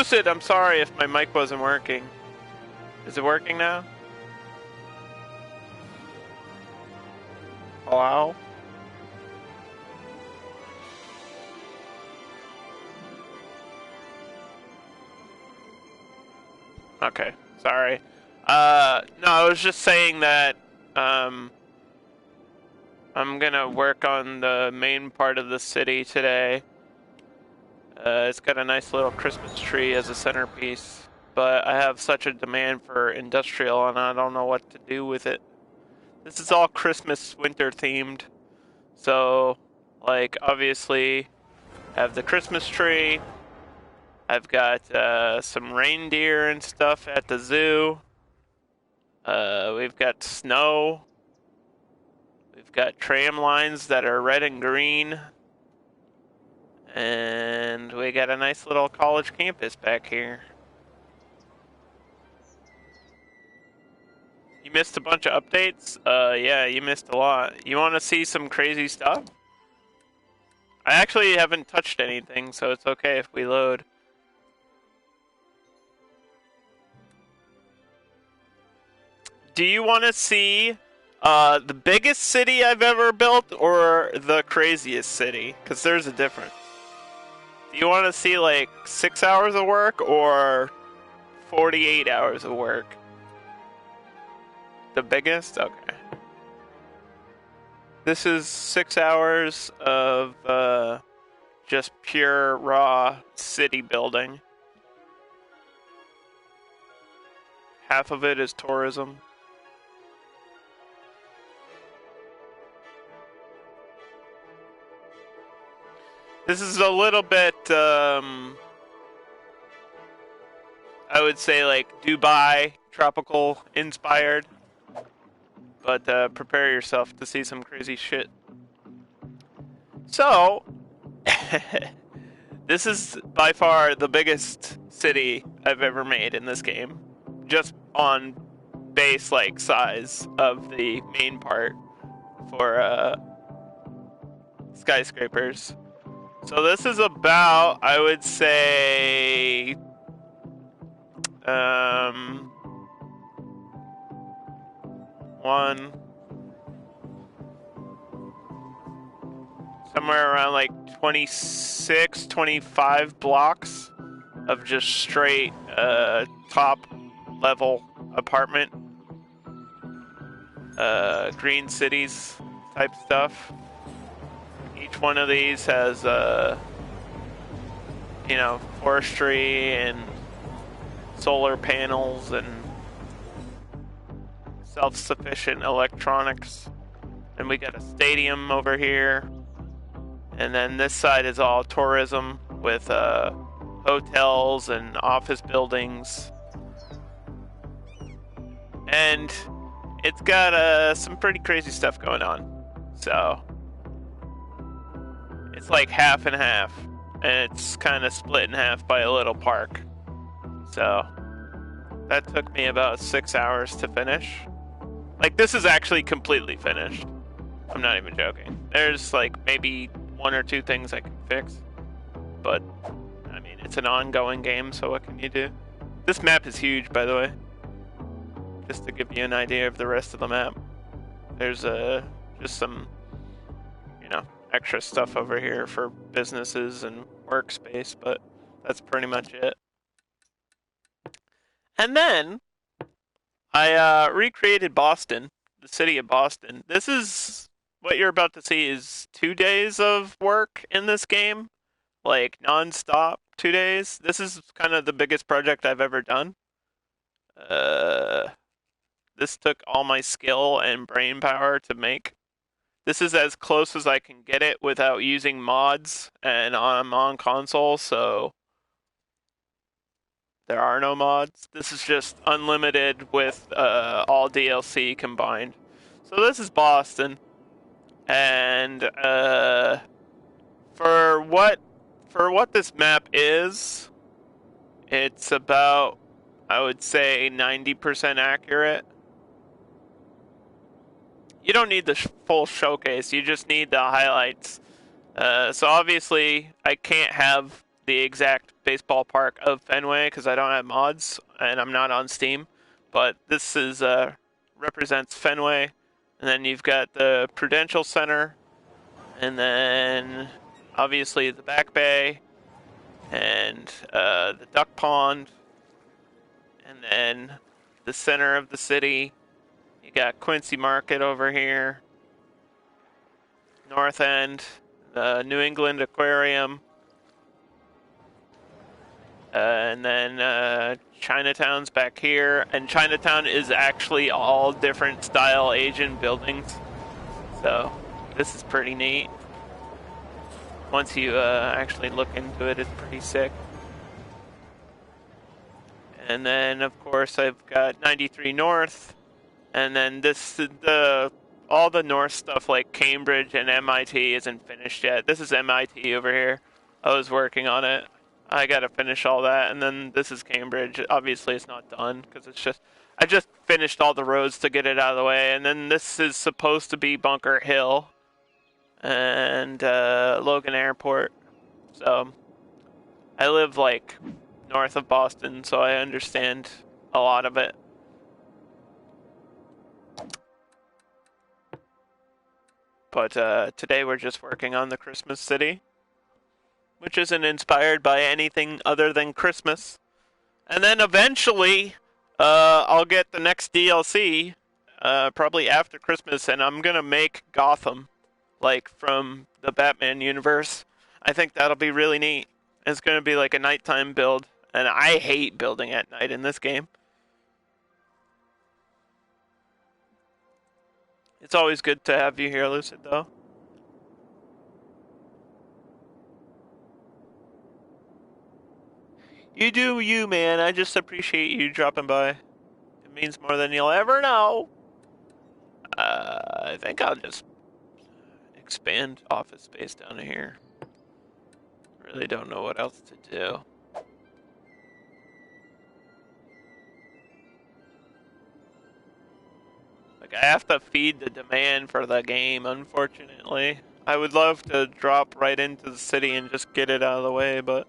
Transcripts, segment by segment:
Lucid, I'm sorry if my mic wasn't working. Is it working now? Hello? Okay, sorry. No, I was just saying that, I'm gonna work on the main part of the city today. It's got a nice little Christmas tree as a centerpiece, but I have such a demand for industrial and I don't know what to do with it. This is all Christmas winter themed, so, like, obviously, I have the Christmas tree. I've got some reindeer and stuff at the zoo. We've got snow. We've got tram lines that are red and green. And we got a nice little college campus back here. You missed a bunch of updates? Yeah, you missed a lot. You want to see some crazy stuff? I actually haven't touched anything, so it's okay if we load. Do you want to see the biggest city I've ever built or the craziest city? Because there's a difference. Do you want to see like 6 hours of work or 48 hours of work? The biggest? Okay. This is 6 hours of just pure raw city building. Half of it is tourism. This is a little bit, I would say like Dubai, tropical inspired. But prepare yourself to see some crazy shit. So, this is by far the biggest city I've ever made in this game. Just on base, like, size of the main part for skyscrapers. So this is about, I would say, somewhere around like 26, 25 blocks of just straight top level apartment, green cities type stuff. Each one of these has, forestry and solar panels and self-sufficient electronics. And we got a stadium over here. And then this side is all tourism with hotels and office buildings. And it's got some pretty crazy stuff going on. So it's like half and half. And it's kind of split in half by a little park. So that took me about 6 hours to finish. Like, this is actually completely finished. I'm not even joking. There's like maybe 1 or 2 things I can fix. But, I mean, it's an ongoing game, so what can you do? This map is huge, by the way. Just to give you an idea of the rest of the map. There's just some, extra stuff over here for businesses and workspace, but that's pretty much it. And then I recreated Boston, the city of Boston. This is what you're about to see is 2 days of work in this game, like non-stop 2 days. This is kind of the biggest project I've ever done. This took all my skill and brain power to make. This is as close as I can get it without using mods, and I'm on console, so there are no mods. This is just unlimited with all DLC combined. So this is Boston, and for what this map is, it's about, I would say, 90% accurate. You don't need the full showcase, you just need the highlights. So obviously, I can't have the exact baseball park of Fenway because I don't have mods and I'm not on Steam. But this is represents Fenway, and then you've got the Prudential Center, and then obviously the Back Bay, and the Duck Pond, and then the center of the city. You got Quincy Market over here, North End, the New England Aquarium, and then Chinatown's back here. And Chinatown is actually all different style Asian buildings. So this is pretty neat. Once you actually look into it, it's pretty sick. And then, of course, I've got 93 North. And then all the North stuff like Cambridge and MIT isn't finished yet. This is MIT over here. I was working on it. I gotta finish all that. And then this is Cambridge. Obviously, it's not done because I just finished all the roads to get it out of the way. And then this is supposed to be Bunker Hill and Logan Airport. So I live like north of Boston, so I understand a lot of it. But today we're just working on the Christmas City, which isn't inspired by anything other than Christmas. And then eventually, I'll get the next DLC, probably after Christmas, and I'm gonna make Gotham, like from the Batman universe. I think that'll be really neat. It's gonna be like a nighttime build, and I hate building at night in this game. It's always good to have you here, Lucid, though. You do you, man. I just appreciate you dropping by. It means more than you'll ever know. I think I'll just expand office space down here. Really don't know what else to do. Like, I have to feed the demand for the game, unfortunately. I would love to drop right into the city and just get it out of the way, but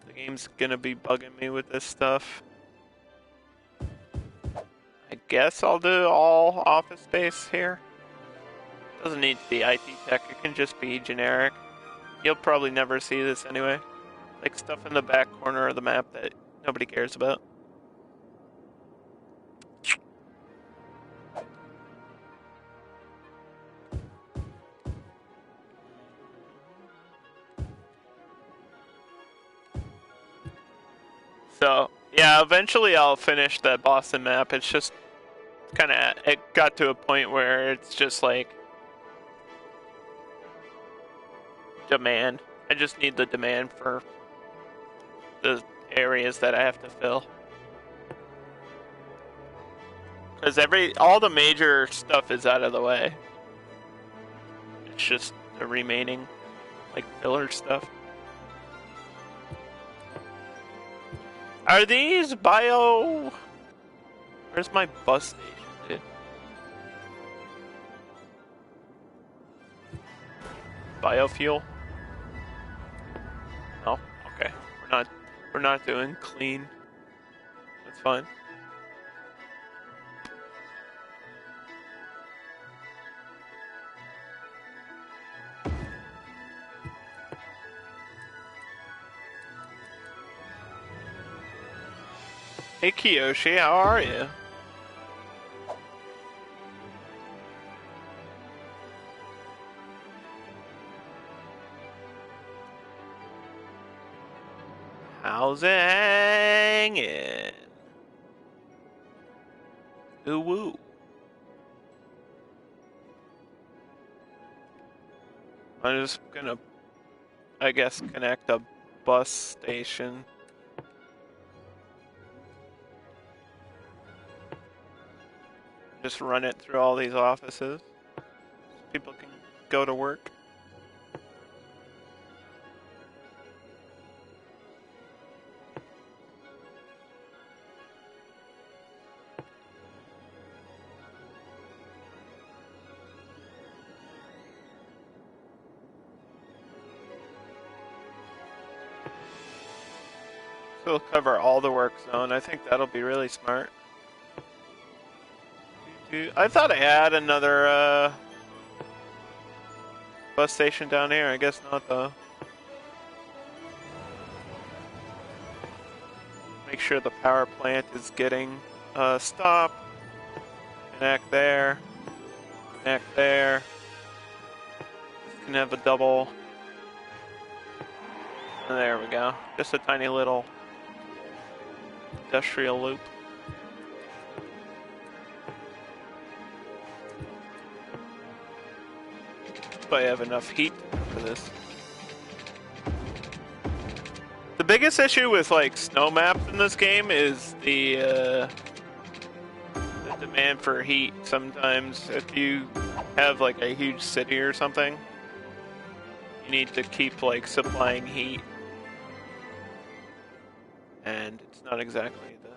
the game's gonna be bugging me with this stuff. I guess I'll do all office space here. Doesn't need to be IT tech, it can just be generic. You'll probably never see this anyway. Like stuff in the back corner of the map that nobody cares about. So, yeah, eventually I'll finish that Boston map. It's just kind of, it got to a point where it's just like demand. I just need the demand for the areas that I have to fill. Because all the major stuff is out of the way. It's just the remaining, like, filler stuff. Are these bio... Where's my bus station, dude? Biofuel? No? Okay. We're not doing clean. That's fine. Hey Kiyoshi, how are you? How's it hanging? Ooh woo. I'm just gonna, I guess, connect a bus station. Just run it through all these offices. So people can go to work. So we'll cover all the work zone. I think that'll be really smart. I thought I had another bus station down here. I guess not, though. Make sure the power plant is getting stop. Connect there. Connect there. Can have a double. And there we go. Just a tiny little industrial loop. But I have enough heat for this. The biggest issue with like snow maps in this game is the demand for heat. Sometimes if you have like a huge city or something, you need to keep like supplying heat. And it's not exactly the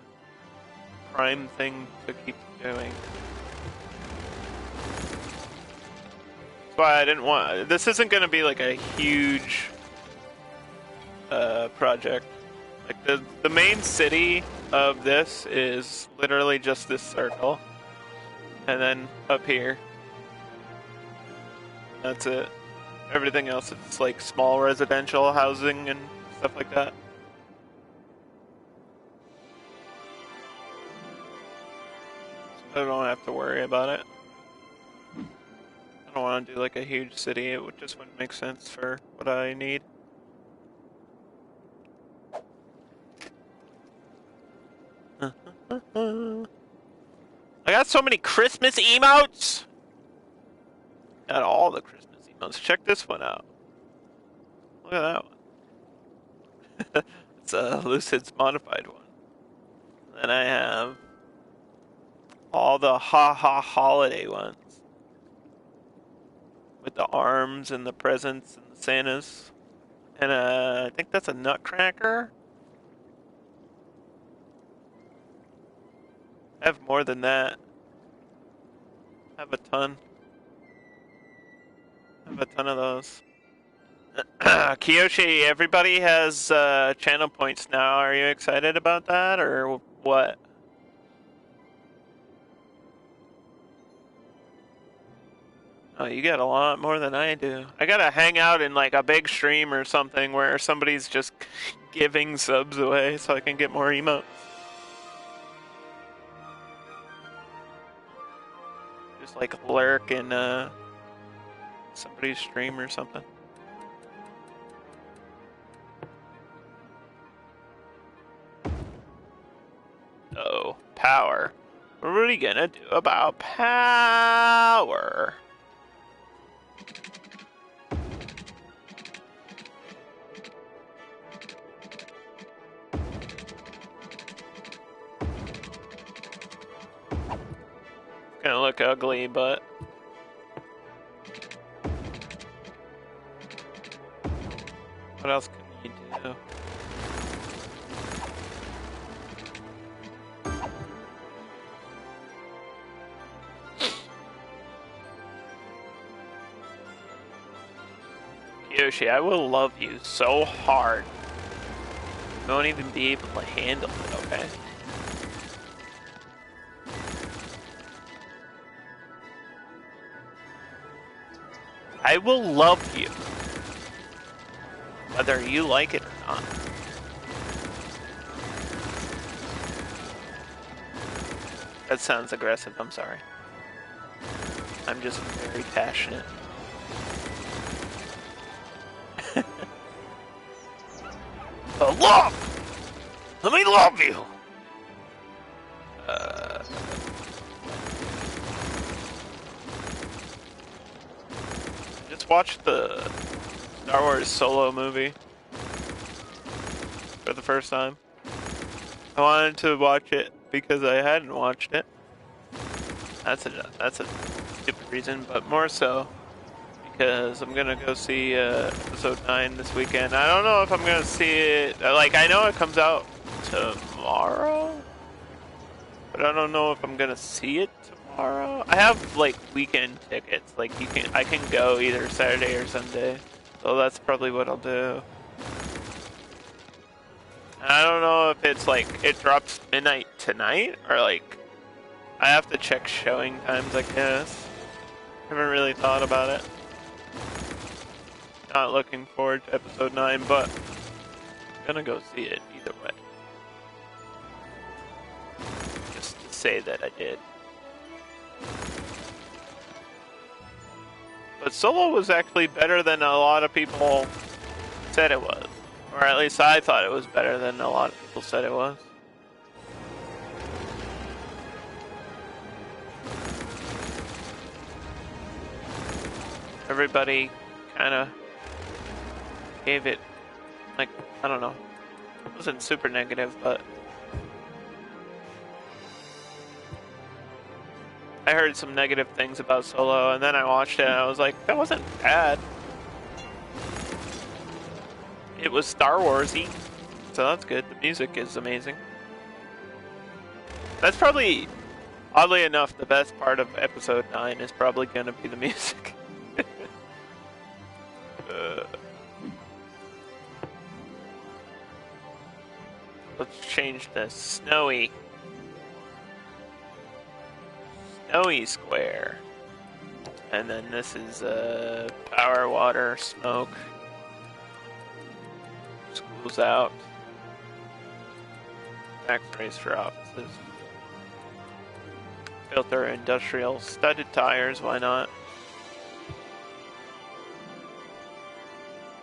prime thing to keep doing. That's why I didn't want... This isn't going to be like a huge project. Like the main city of this is literally just this circle. And then up here. That's it. Everything else is like small residential housing and stuff like that. So I don't have to worry about it. I don't want to do like a huge city. It just wouldn't make sense for what I need. I got so many Christmas emotes! Got all the Christmas emotes. Check this one out. Look at that one. It's a Lucid's modified one. Then I have all the holiday ones. With the arms and the presents and the Santas. And I think that's a nutcracker. I have more than that. I have a ton. I have a ton of those. Kiyoshi, everybody has channel points now. Are you excited about that or what? Oh, you got a lot more than I do. I gotta hang out in like a big stream or something where somebody's just giving subs away so I can get more emotes. Just like lurk in somebody's stream or something. Oh, power. What are we gonna do about power? Gonna look ugly, but what else can you do? Yoshi, I will love you so hard. You won't even be able to handle it, okay? I will love you, whether you like it or not. That sounds aggressive, I'm sorry. I'm just very passionate. But love! Let me love you! Just watched the Star Wars Solo movie for the first time. I wanted to watch it because I hadn't watched it. That's a stupid reason, but more so because I'm gonna go see episode 9 this weekend. I don't know if I'm gonna see it. Like, I know it comes out tomorrow, but I don't know if I'm gonna see it tomorrow. I have like weekend tickets. Like I can go either Saturday or Sunday, so that's probably what I'll do. I don't know if it's like it drops midnight tonight or like I have to check showing times, I guess. Haven't really thought about it. Not looking forward to episode 9, but I'm gonna go see it either way. Just to say that I did. But Solo was actually better than a lot of people said it was. Or at least I thought it was better than a lot of people said it was. Everybody kind of gave it, like, I don't know. It wasn't super negative, but I heard some negative things about Solo, and then I watched it and I was like, that wasn't bad. It was Star Wars-y, so that's good. The music is amazing. That's probably, oddly enough, the best part of episode 9 is probably going to be the music. Let's change the snowy square. And then this is power, water, smoke. Schools out. Factories for offices. Filter industrial. Studded tires, why not?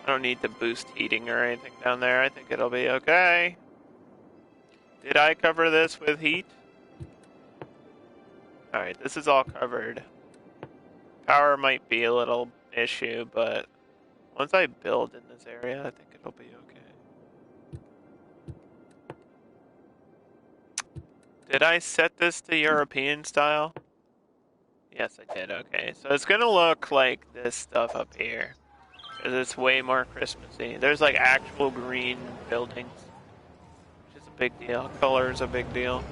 I don't need to boost heating or anything down there. I think it'll be okay. Did I cover this with heat? Alright, this is all covered. Power might be a little issue, but once I build in this area, I think it'll be okay. Did I set this to European style? Yes, I did, okay. So it's gonna look like this stuff up here. Because it's way more Christmassy. There's like actual green buildings. Which is a big deal. Color is a big deal.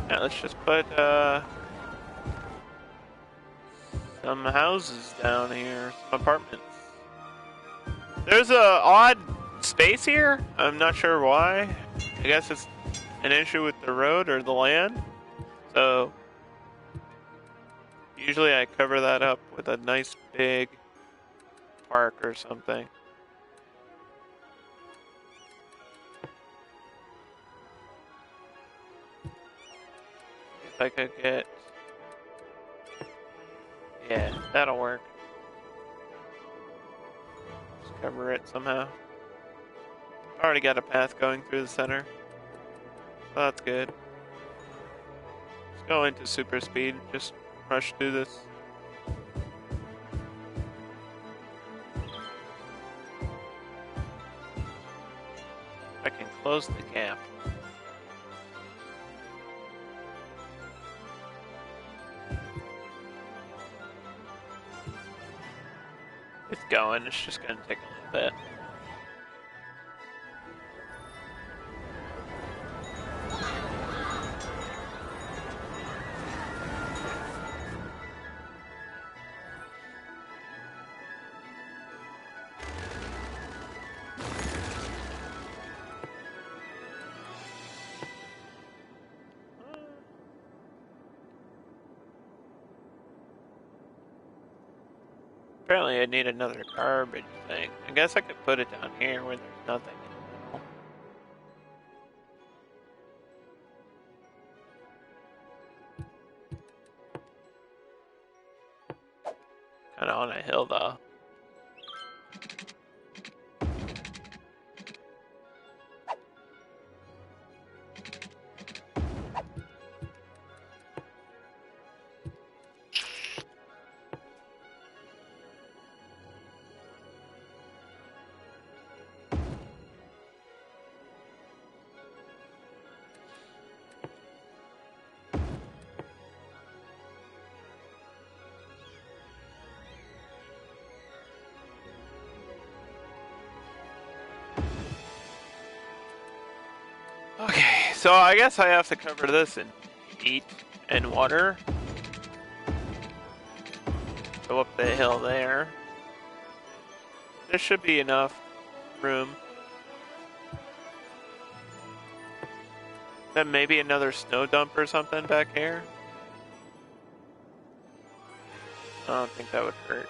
Yeah, let's just put some houses down here, some apartments. There's a odd space here. I'm not sure why. I guess it's an issue with the road or the land. So usually I cover that up with a nice big park or something. If I could get... Yeah, that'll work. Just cover it somehow. Already got a path going through the center. So that's good. Let's go into super speed. Just rush through this. I can close the gap. It's going, it's just gonna take a little bit. Apparently I need another garbage thing. I guess I could put it down here where there's nothing in the middle. Kinda on a hill though. So I guess I have to cover this in heat and water. Go up the hill there. There should be enough room. Then maybe another snow dump or something back here. I don't think that would hurt.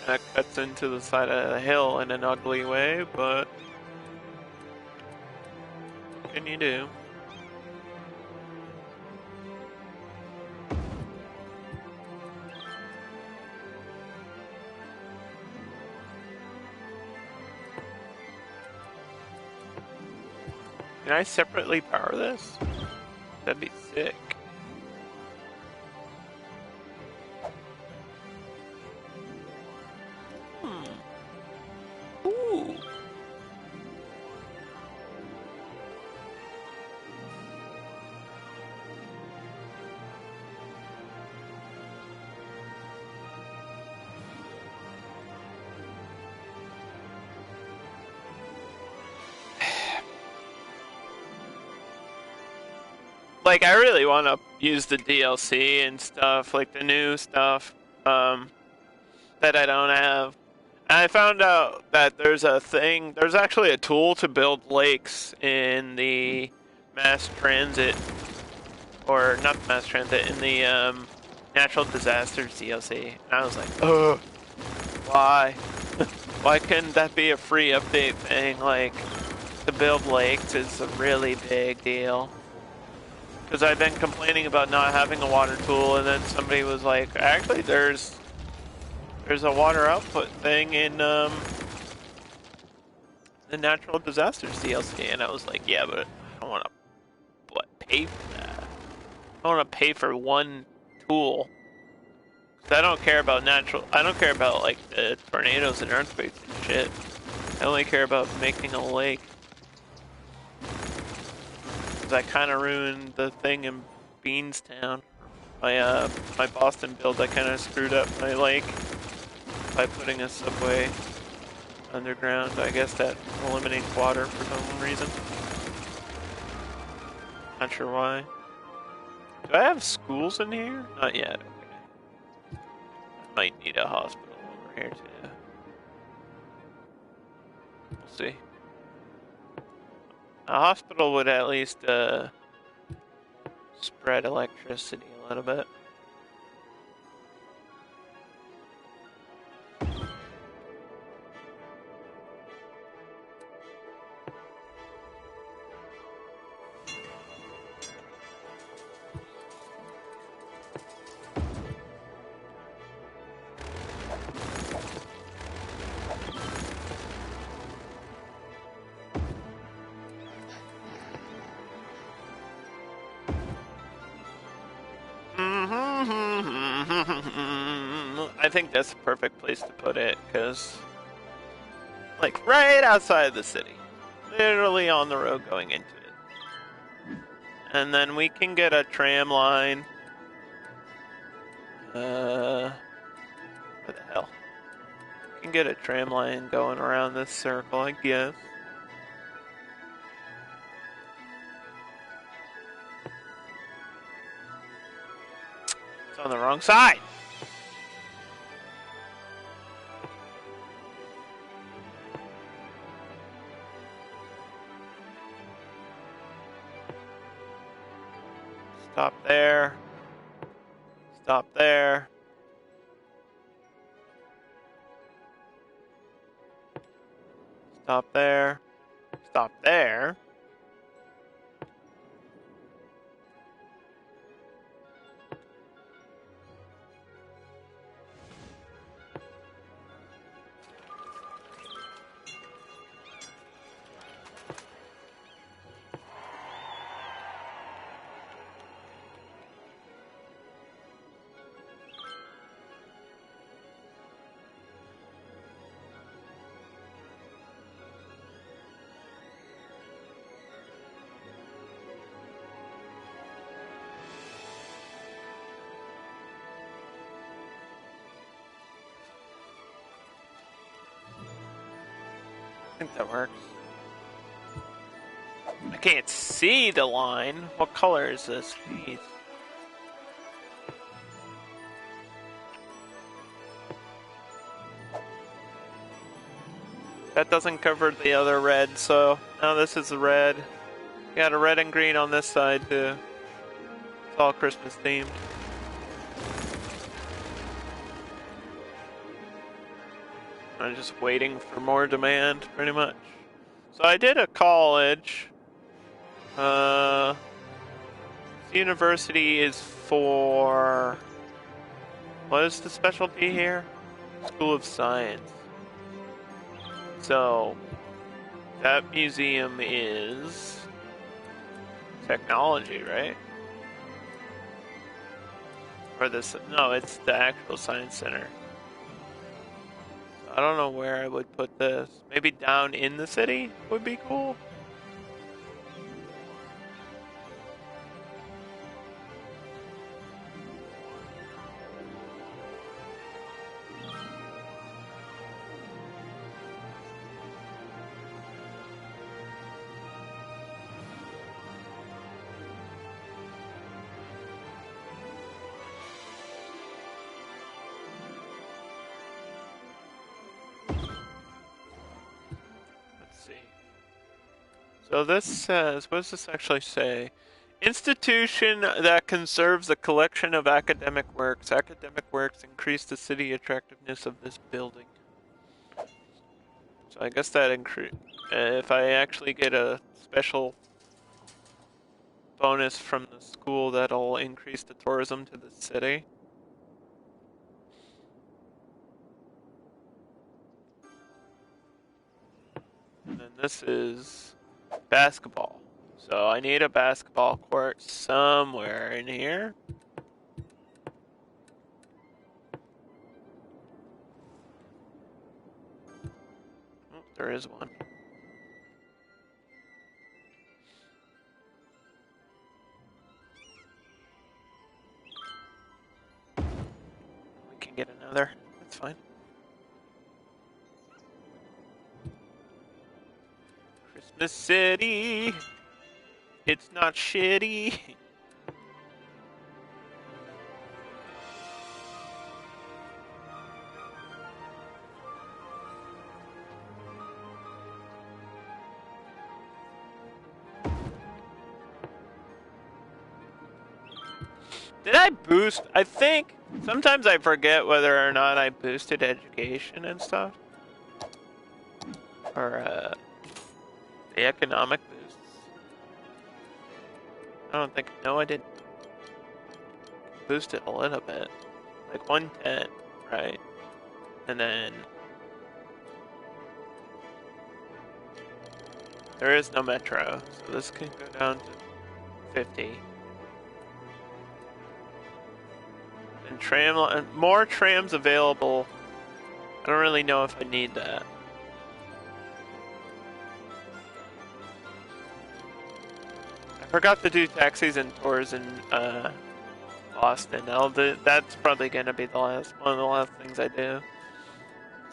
That cuts into the side of the hill in an ugly way, but what can you do? Can I separately power this? That'd be sick. Ooh. Like, I really want to use the DLC and stuff, like the new stuff, that I don't have. And I found out that there's actually a tool to build lakes in the mass transit, or not the mass transit, in the natural disasters DLC. And I was like, ugh, why? Why couldn't that be a free update thing? Like, to build lakes is a really big deal. Because I've been complaining about not having a water tool, and then somebody was like, actually, there's a water output thing in the natural disasters DLC, and I was like, yeah, but I don't want to pay for that. I want to pay for one tool. Cause I don't care about like the tornadoes and earthquakes and shit. I only care about making a lake. Cause I kind of ruined the thing in Beanstown. My Boston build, I kind of screwed up my lake by putting a subway underground. I guess that eliminates water for some reason. Not sure why. Do I have schools in here? Not yet. Okay. I might need a hospital over here too. We'll see. A hospital would at least spread electricity a little bit. I think that's the perfect place to put it, because, like, right outside the city. Literally on the road going into it. And then we can get a tram line. Where the hell? We can get a tram line going around this circle, I guess. It's on the wrong side! Stop there. Stop there. Stop there. Stop there. I think that works. I can't see the line. What color is this? Jeez. That doesn't cover the other red, so now this is the red. You got a red and green on this side too. It's all Christmas themed. I'm just waiting for more demand, pretty much. So I did a college. The university is for... What is the specialty here? School of Science. So, that museum is... technology, right? Or this... No, it's the actual science center. I don't know where I would put this. Maybe down in the city would be cool. So this says, what does this actually say? Institution that conserves a collection of academic works. Academic works increase the city attractiveness of this building. So I guess that if I actually get a special bonus from the school, that'll increase the tourism to the city. And then this is basketball. So I need a basketball court somewhere in here. Oh, there is one. We can get another. That's fine. Christmas City. It's not shitty. Did I boost? I think sometimes I forget whether or not I boosted education and stuff. Or, the economic boosts. I don't think, no I didn't. Boost it a little bit. Like 110, right? And then... there is no metro, so this can go down to 50. And tram, more trams available. I don't really know if I need that. I forgot to do taxis and tours in Boston. That's probably gonna be one of the last things I do.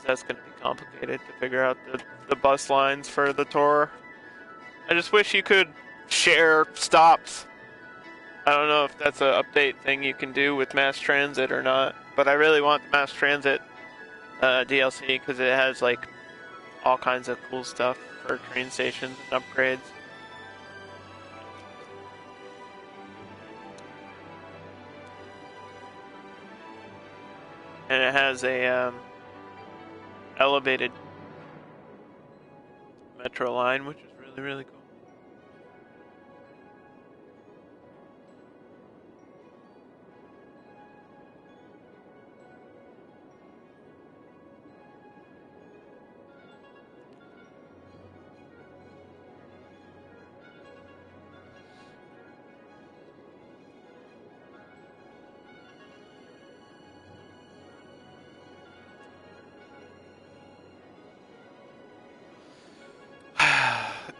That's gonna be complicated to figure out the bus lines for the tour. I just wish you could share stops. I don't know if that's an update thing you can do with mass transit or not, but I really want the mass transit DLC because it has like all kinds of cool stuff for train stations and upgrades. And it has a elevated metro line, which is really, really cool.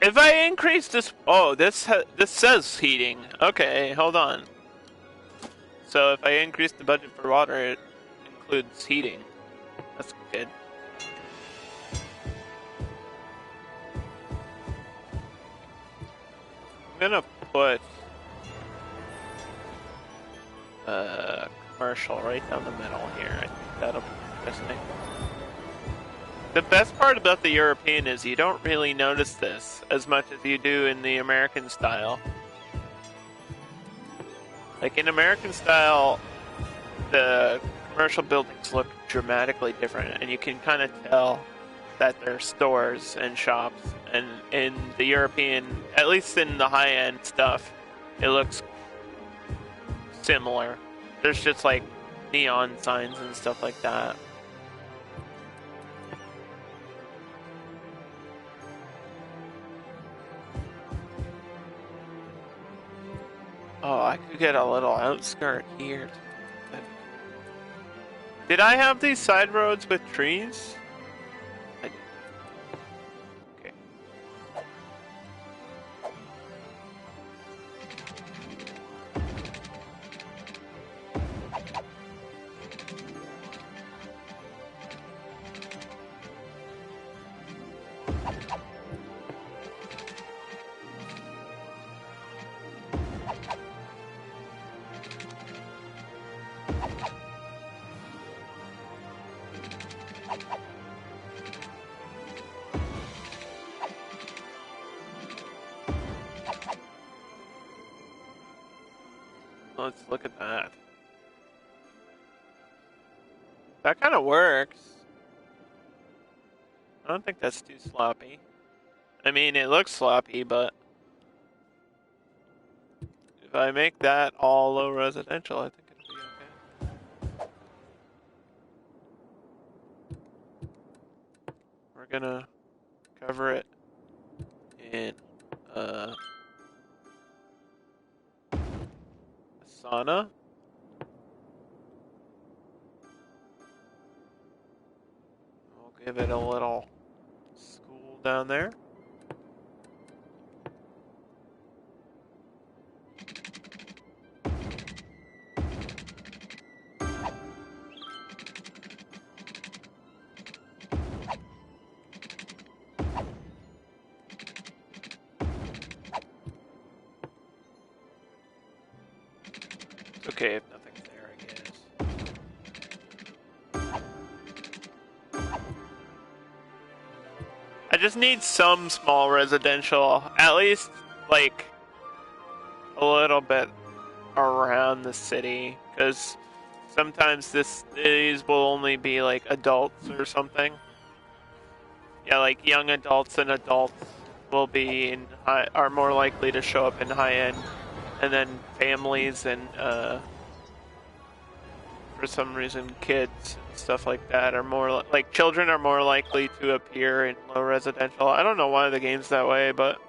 If I increase this... oh, this says heating. Okay, hold on. So if I increase the budget for water, it includes heating. That's good. gonna put commercial right down the middle here. I think that'll be interesting. The best part about the European is you don't really notice this as much as you do in the American style. Like in American style, the commercial buildings look dramatically different, and you can kind of tell that they're stores and shops. And in the European, at least in the high-end stuff, it looks similar. There's just like neon signs and stuff like that. Oh, I could get a little outskirt here. Did I have these side roads with trees? I did. Okay. Let's look at that. That kind of works. I don't think that's too sloppy. I mean, it looks sloppy, but if I make that all low residential, I think it'll be okay. We're gonna cover it in sauna. We'll give it a little school down there. It's okay if nothing's there, I guess. I just need some small residential, at least like a little bit around the city, because sometimes these will only be like adults or something. Yeah, like young adults and adults will be in are more likely to show up in high end, and then families and for some reason kids and stuff like that are more like children are more likely to appear in low residential. I don't know why the game's that way, but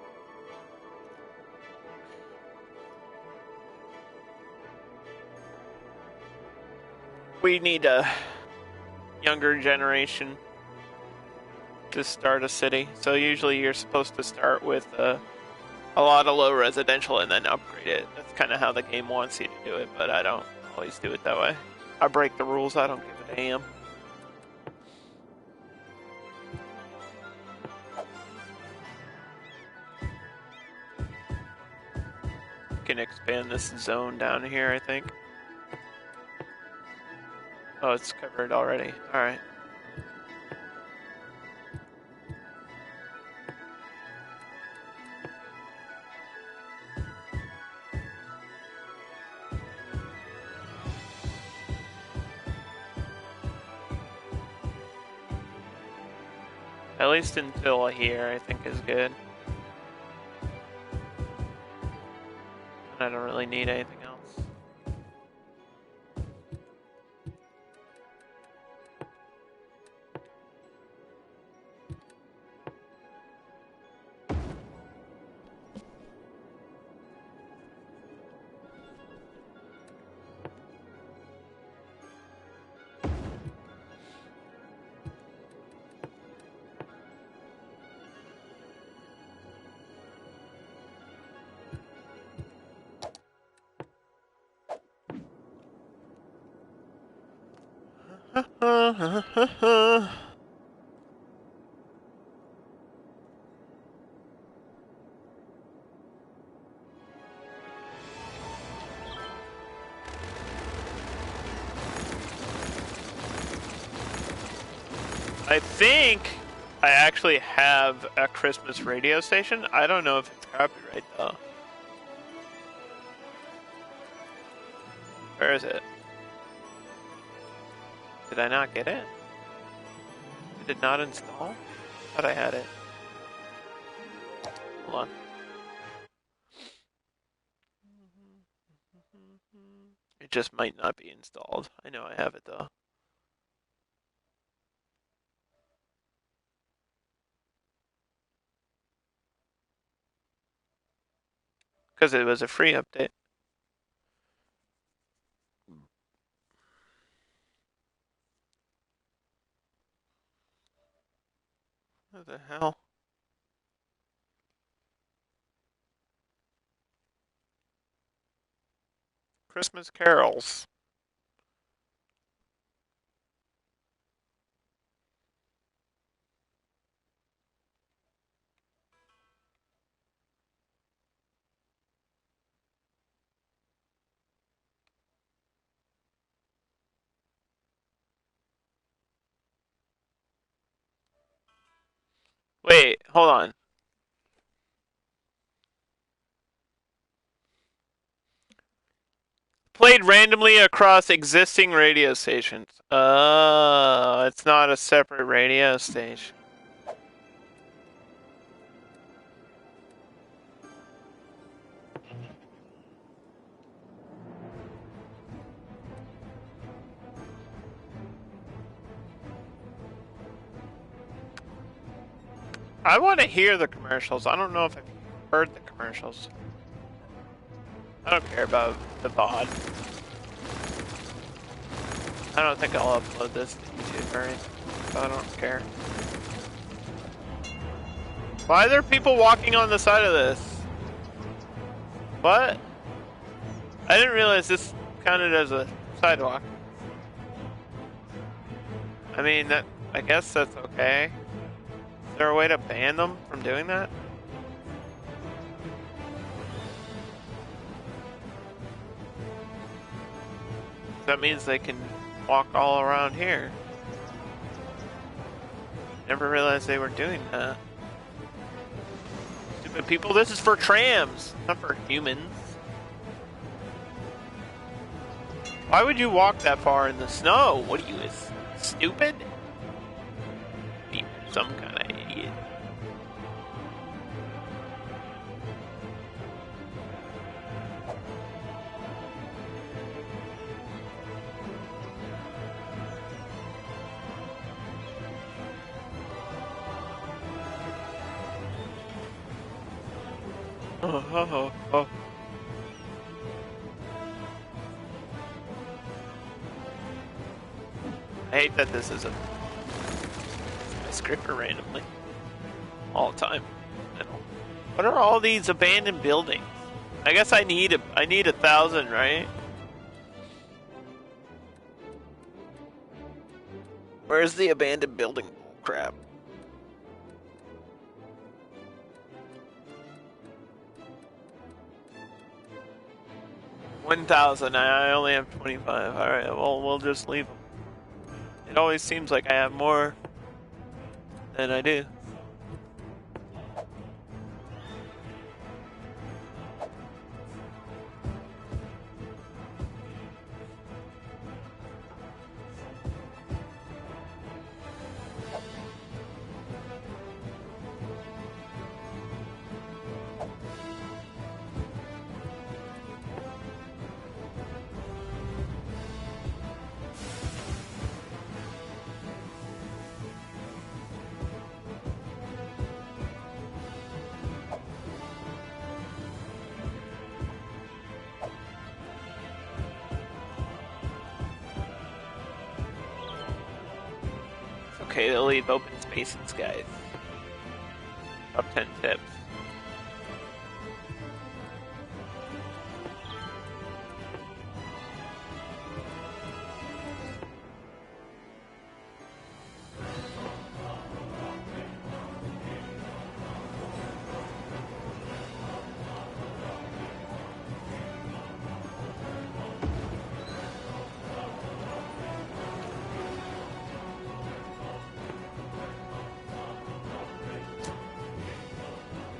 we need a younger generation to start a city. So usually you're supposed to start with a lot of low residential and then upgrade it. That's kind of how the game wants you to do it, but I don't always do it that way. I break the rules, I don't give a damn. Can expand this zone down here, I think. Oh, it's covered already. Alright. At least until here, I think is good. I don't really need anything else. I think I actually have a Christmas radio station. I don't know if it's copyright though. Where is it? Did I not get it? Did it not install? I thought I had it. Hold on. It just might not be installed. I know I have it though. Because it was a free update. What the hell? Christmas carols. Wait, hold on. Played randomly across existing radio stations. Oh, it's not a separate radio station. I want to hear the commercials. I don't know if I've heard the commercials. I don't care about the VOD. I don't think I'll upload this to YouTube or anything. I don't care. Why are there people walking on the side of this? What? I didn't realize this counted as a sidewalk. I mean, I guess that's okay. Is there a way to ban them from doing that? That means they can walk all around here. Never realized they were doing that. Stupid people, this is for trams, not for humans. Why would you walk that far in the snow? What are you, stupid? You're some kind of idiot. Oh. I hate that this is a skyscraper randomly. All the time. What are all these abandoned buildings? I guess I need 1,000, right? Where's the abandoned building crap? $1,000. I only have 25. All right. Well, we'll just leave them. It always seems like I have more than I do. Okay, they'll leave open spaces, guys. Top 10 tips.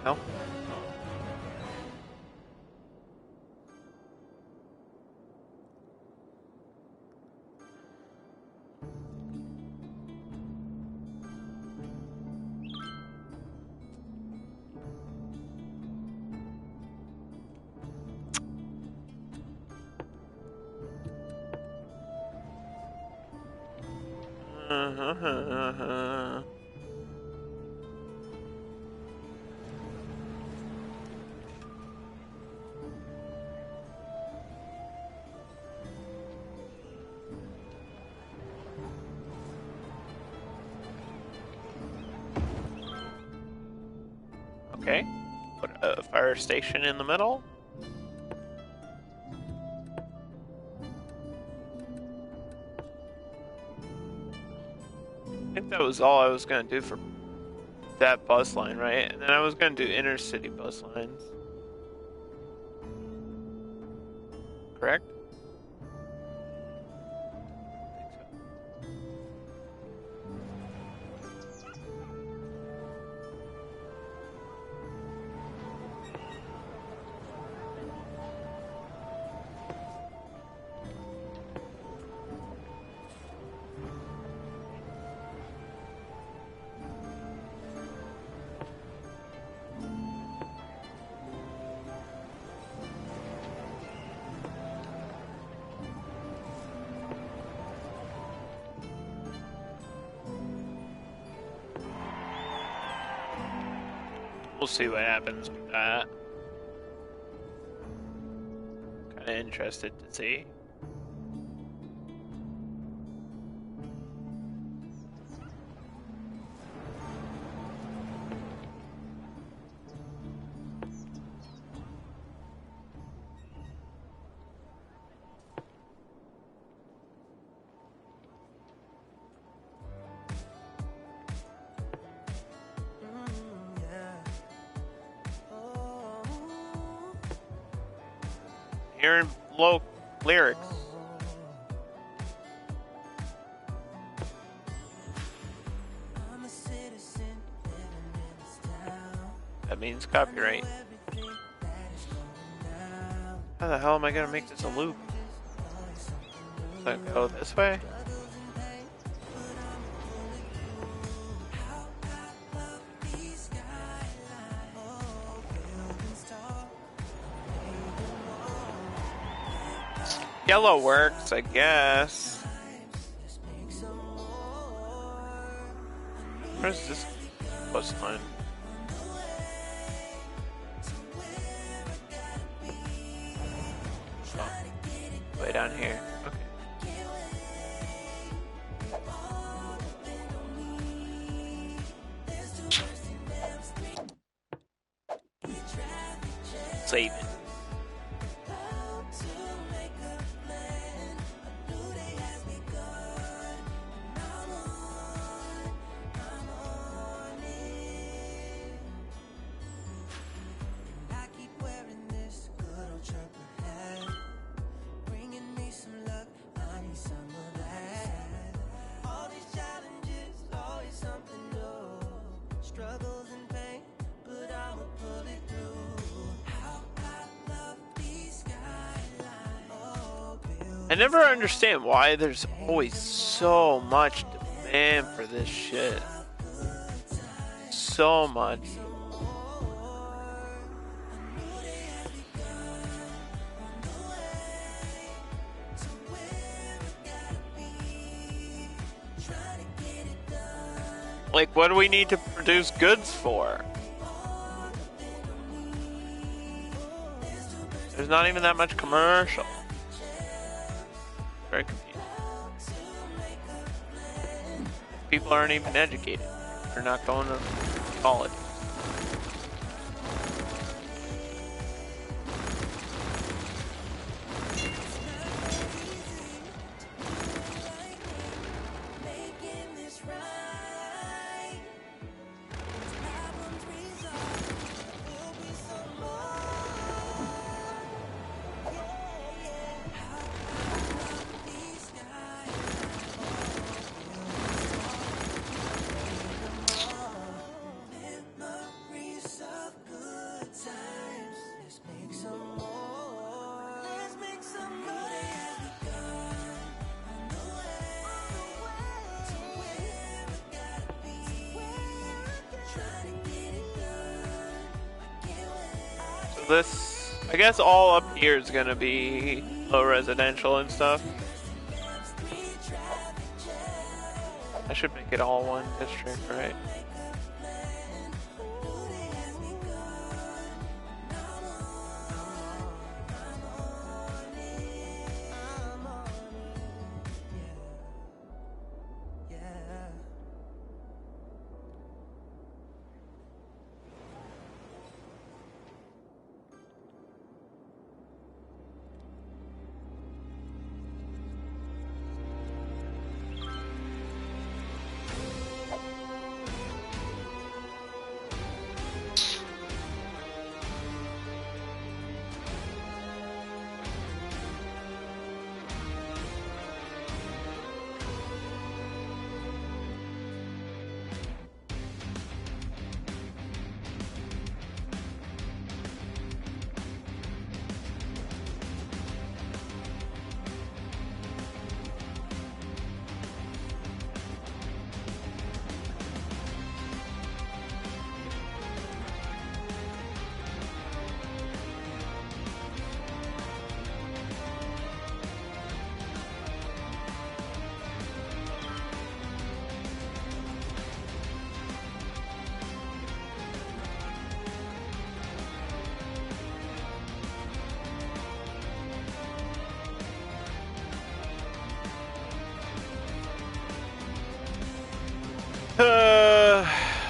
No. Okay. Put a fire station in the middle. I think that was all I was going to do for that bus line, right? And then I was going to do intercity bus lines. Correct? We'll see what happens with that. Kind of interested to see. Hearing low lyrics. That means copyright. How the hell am I gonna make this a loop? Does that go this way? Yellow works, I guess. Where's this bus line? Oh, way down here. Okay. Save it. I never understand why there's always so much demand for this shit. So much. Like, what do we need to produce goods for? There's not even that much commercial. Very confusing. People aren't even educated. They're not going to college. This, I guess all up here is gonna be low residential and stuff. I should make it all one district, right?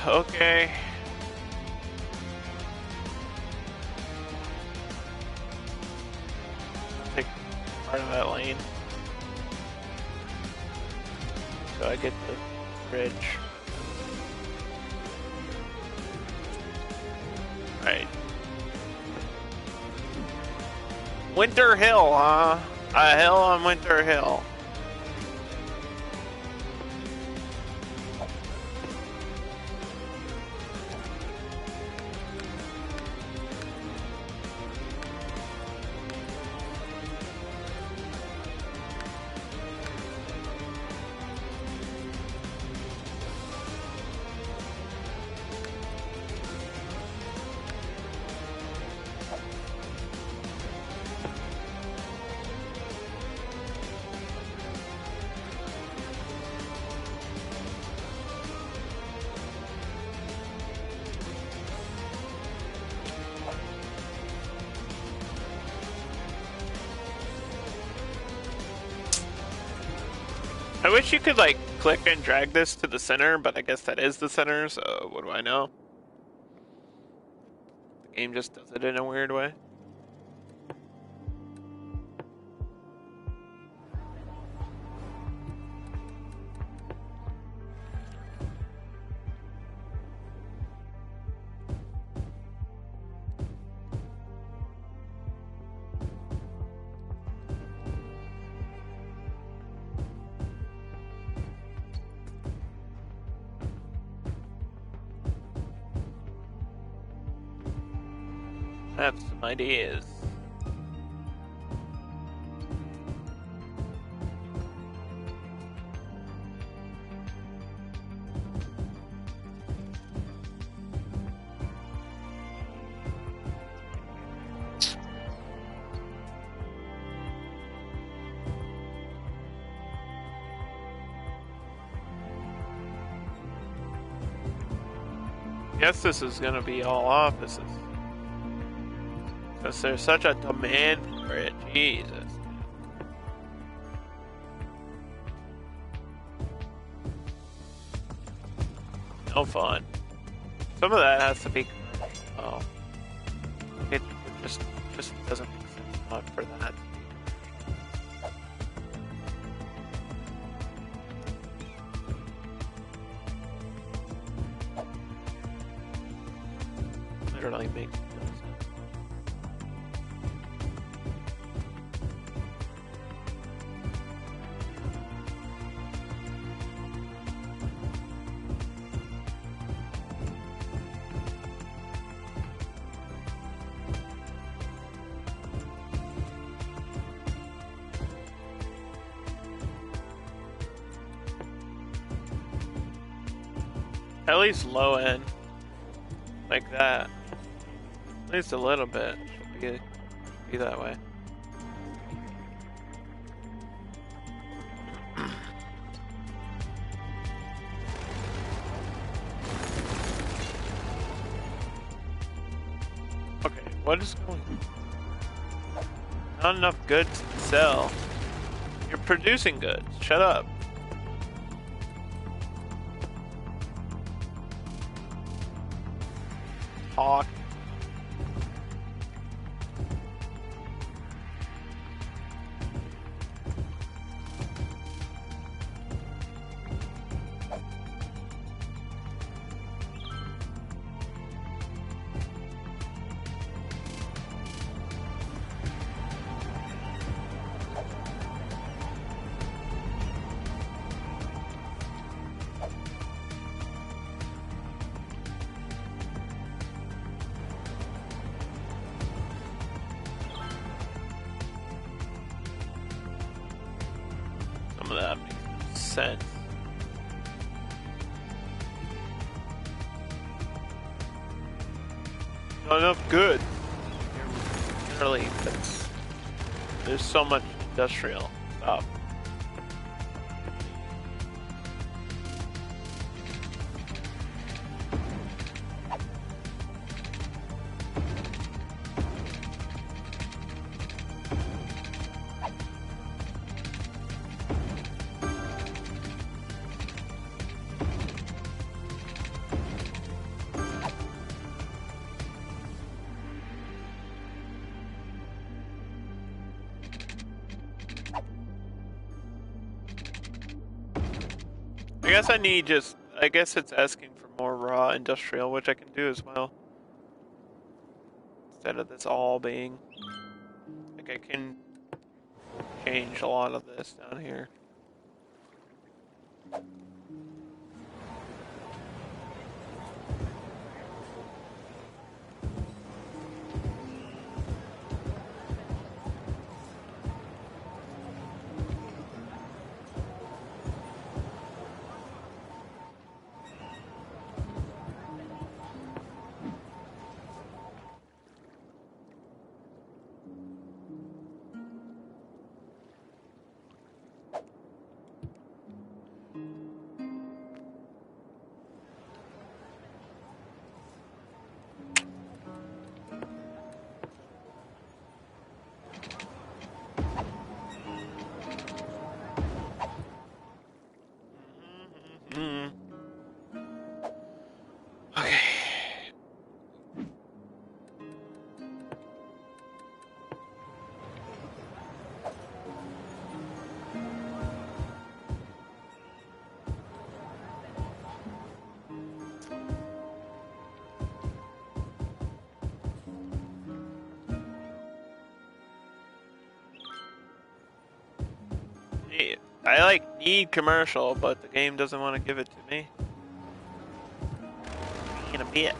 Okay. Take part of that lane. So I get the bridge. Right. Winter Hill, huh? A hill on Winter Hill. I wish you could, like, click and drag this to the center, but I guess that is the center, so what do I know? The game just does it in a weird way. I have some ideas. Guess this is gonna be all offices. Because there's such a demand for it, Jesus. No fun. Some of that has to be. Oh, it just doesn't make sense not for that. Literally makes no sense. At least low end. Like that. At least a little bit. Should be that way. Okay, what is going on? Not enough goods to sell. You're producing goods. Shut up. Talk. Some of that makes no sense. Not enough good. Literally, there's so much industrial stuff. I guess it's asking for more raw industrial, which I can do as well. Instead of this all being, like, I can change a lot of this down here. Okay. I need commercial, but the game doesn't want to give it to me. In a bit.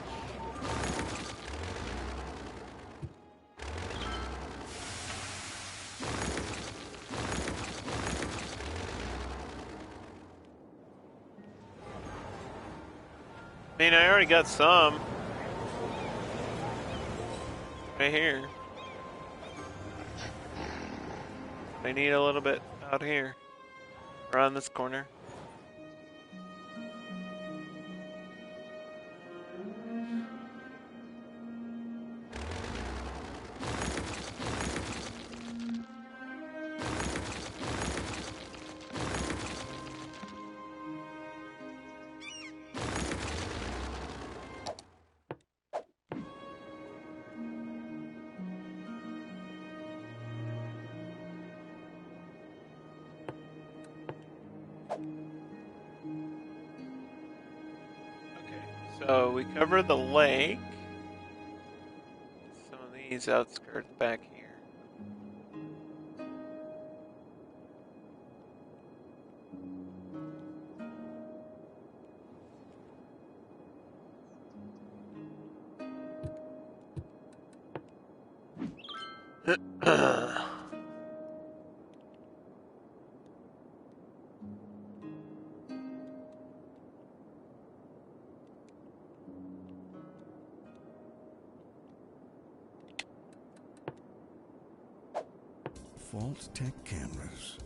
I mean, I already got some. Right here. I need a little bit out here. Around this corner. So we cover the lake. Some of these outskirts back here. Vault Tech cameras.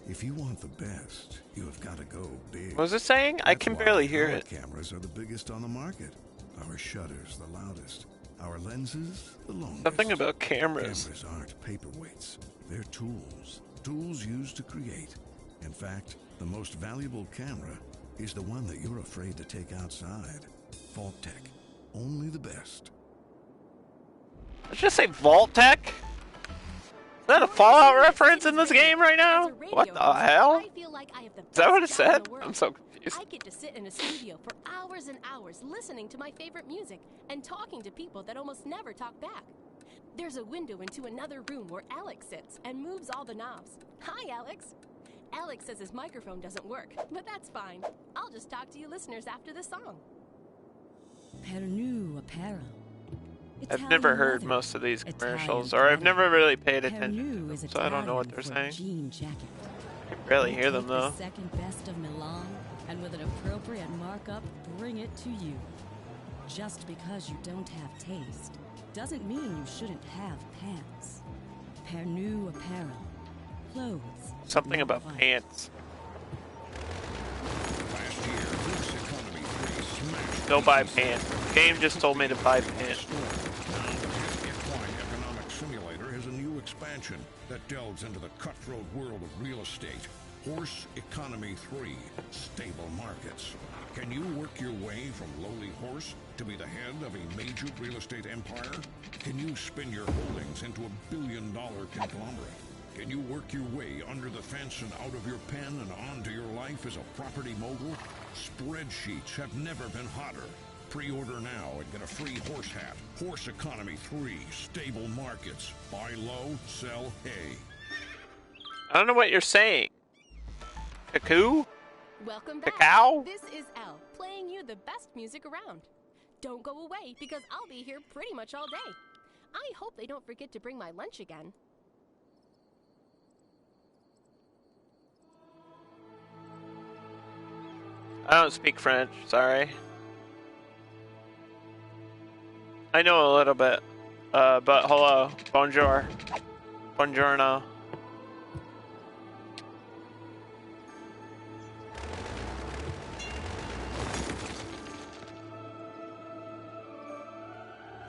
If you want the best, you have got to go big. What was it saying? I can barely hear it. Our cameras are the biggest on the market. Our shutters the loudest. Our lenses the longest. Something about cameras. Cameras aren't paperweights. They're tools. Tools used to create. In fact, the most valuable camera is the one that you're afraid to take outside. Vault Tech. Only the best. Let's just say Vault Tech? Is that a Fallout reference in this game right now? What the hell? Is that what it said? I'm so confused. I get to sit in a studio for hours and hours listening to my favorite music and talking to people that almost never talk back. There's a window into another room where Alex sits and moves all the knobs. Hi, Alex. Alex says his microphone doesn't work, but that's fine. I'll just talk to you listeners after the song. Pernu apparel. I've never heard most of these commercials, or I've never really paid attention to them, so I don't know what they're saying. I can barely hear them though. Second best of Milan, and with an appropriate markup, bring it to you. Just because you don't have taste doesn't mean you shouldn't have pants. Pernu apparel. Clothes. Something about pants. Last year, Horse Economy 3 smashed. Go buy pants. The game just told me to buy pants. Now, the Equine Economic Simulator has a new expansion that delves into the cutthroat world of real estate. Horse Economy 3, Stable Markets. Can you work your way from lowly horse to be the head of a major real estate empire? Can you spin your holdings into a billion-dollar conglomerate? Can you work your way under the fence and out of your pen and onto your life as a property mogul? Spreadsheets have never been hotter. Pre-order now and get a free horse hat. Horse Economy 3, Stable Markets. Buy low, sell hay. I don't know what you're saying. Cuckoo? Welcome back. Cacao? This is Elle, playing you the best music around. Don't go away, because I'll be here pretty much all day. I hope they don't forget to bring my lunch again. I don't speak French, sorry. I know a little bit, but hello, bonjour, buongiorno.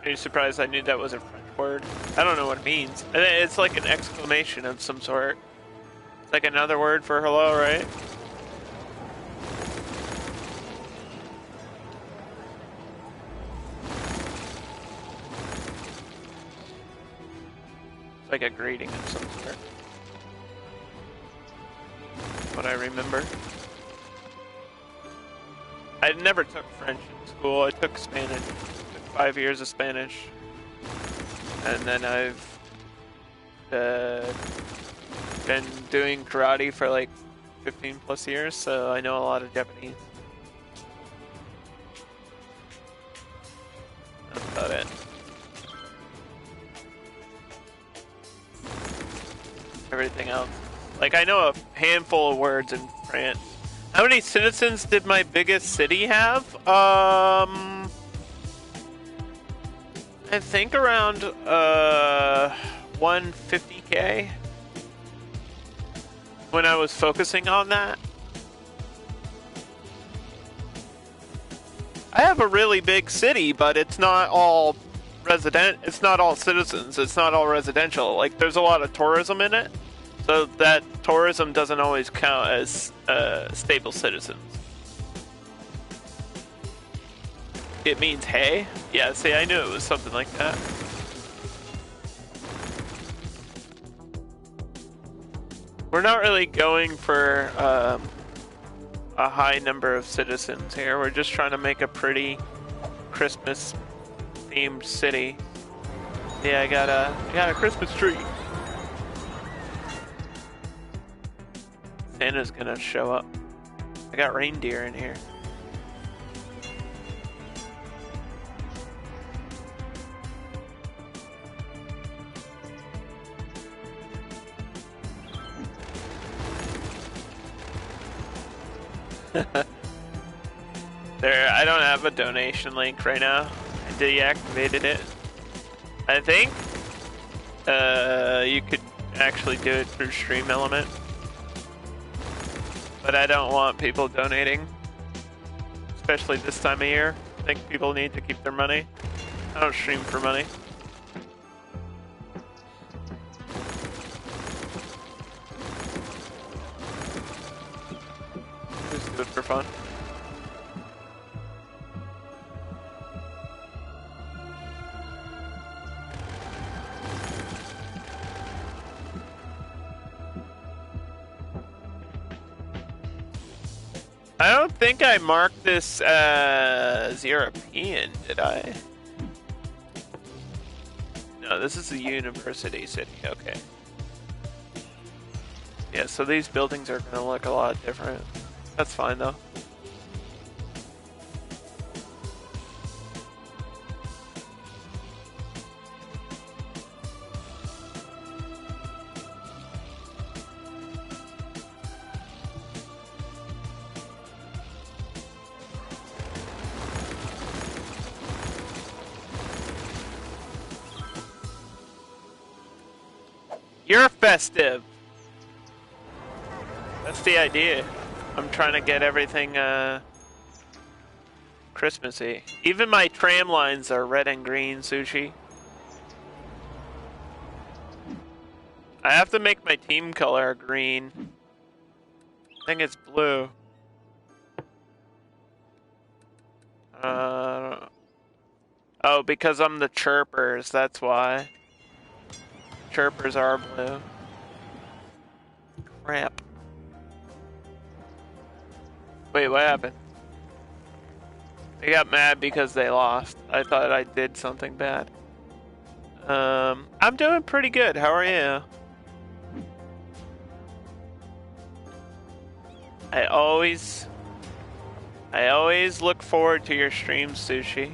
Are you surprised I knew that was a French word? I don't know what it means. It's like an exclamation of some sort. It's like another word for hello, right? It's like a greeting of some sort. What I remember. I never took French in school. I took Spanish. 5 years of Spanish, and then I've been doing karate for like 15 plus years, so I know a lot of Japanese. That's about it. Everything else, like I know a handful of words in France. How many citizens did my biggest city have? I think around 150K when I was focusing on that. I have a really big city, but it's not all it's not all citizens, it's not all residential. Like there's a lot of tourism in it, so that tourism doesn't always count as stable citizens. It means hey? Yeah, see, I knew it was something like that. We're not really going for a high number of citizens here. We're just trying to make a pretty Christmas-themed city. Yeah, I got a Christmas tree. Santa's gonna show up. I got reindeer in here. There, I don't have a donation link right now. I deactivated it. I think you could actually do it through Stream Element. But I don't want people donating, especially this time of year. I think people need to keep their money. I don't stream for money. Just do it for fun. I don't think I marked this as European, did I? No, this is a university city, okay. Yeah, so these buildings are gonna look a lot different. That's fine though. You're festive. That's the idea. I'm trying to get everything Christmassy. Even my tram lines are red and green, Sushi. I have to make my team color green. I think it's blue. Oh, because I'm the chirpers, that's why. Chirpers are blue. Crap. Wait, what happened? They got mad because they lost. I thought I did something bad. I'm doing pretty good. How are you? I always look forward to your streams, Sushi.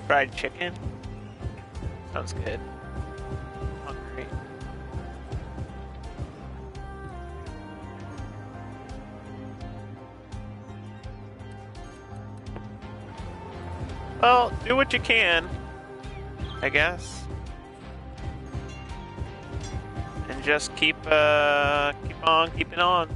Fried chicken? Sounds good. Hungry. Well, do what you can, I guess. And just keep on keeping on.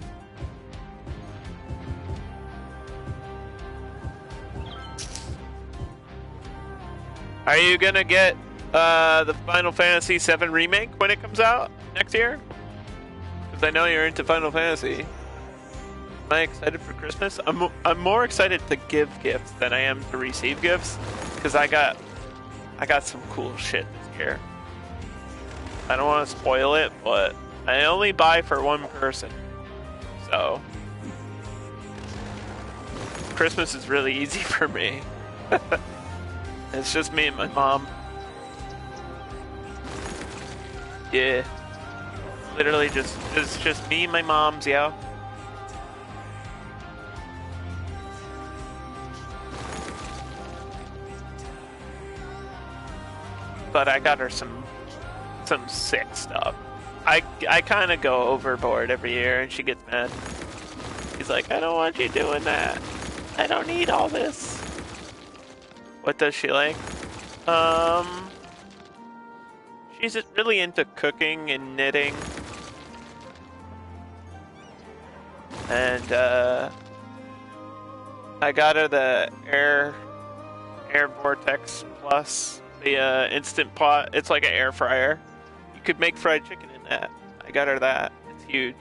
Are you gonna get the Final Fantasy VII Remake when it comes out next year? Because I know you're into Final Fantasy. Am I excited for Christmas? I'm more excited to give gifts than I am to receive gifts, because I got some cool shit this year. I don't want to spoil it, but I only buy for one person, so Christmas is really easy for me. It's just me and my mom. Yeah. Literally it's just me and my mom's, yeah. But I got her some sick stuff. I kind of go overboard every year and she gets mad. She's like, I don't want you doing that. I don't need all this. What does she like? She's really into cooking and knitting. And, I got her the Air Vortex Plus, the, Instant Pot. It's like an air fryer. You could make fried chicken in that. I got her that. It's huge.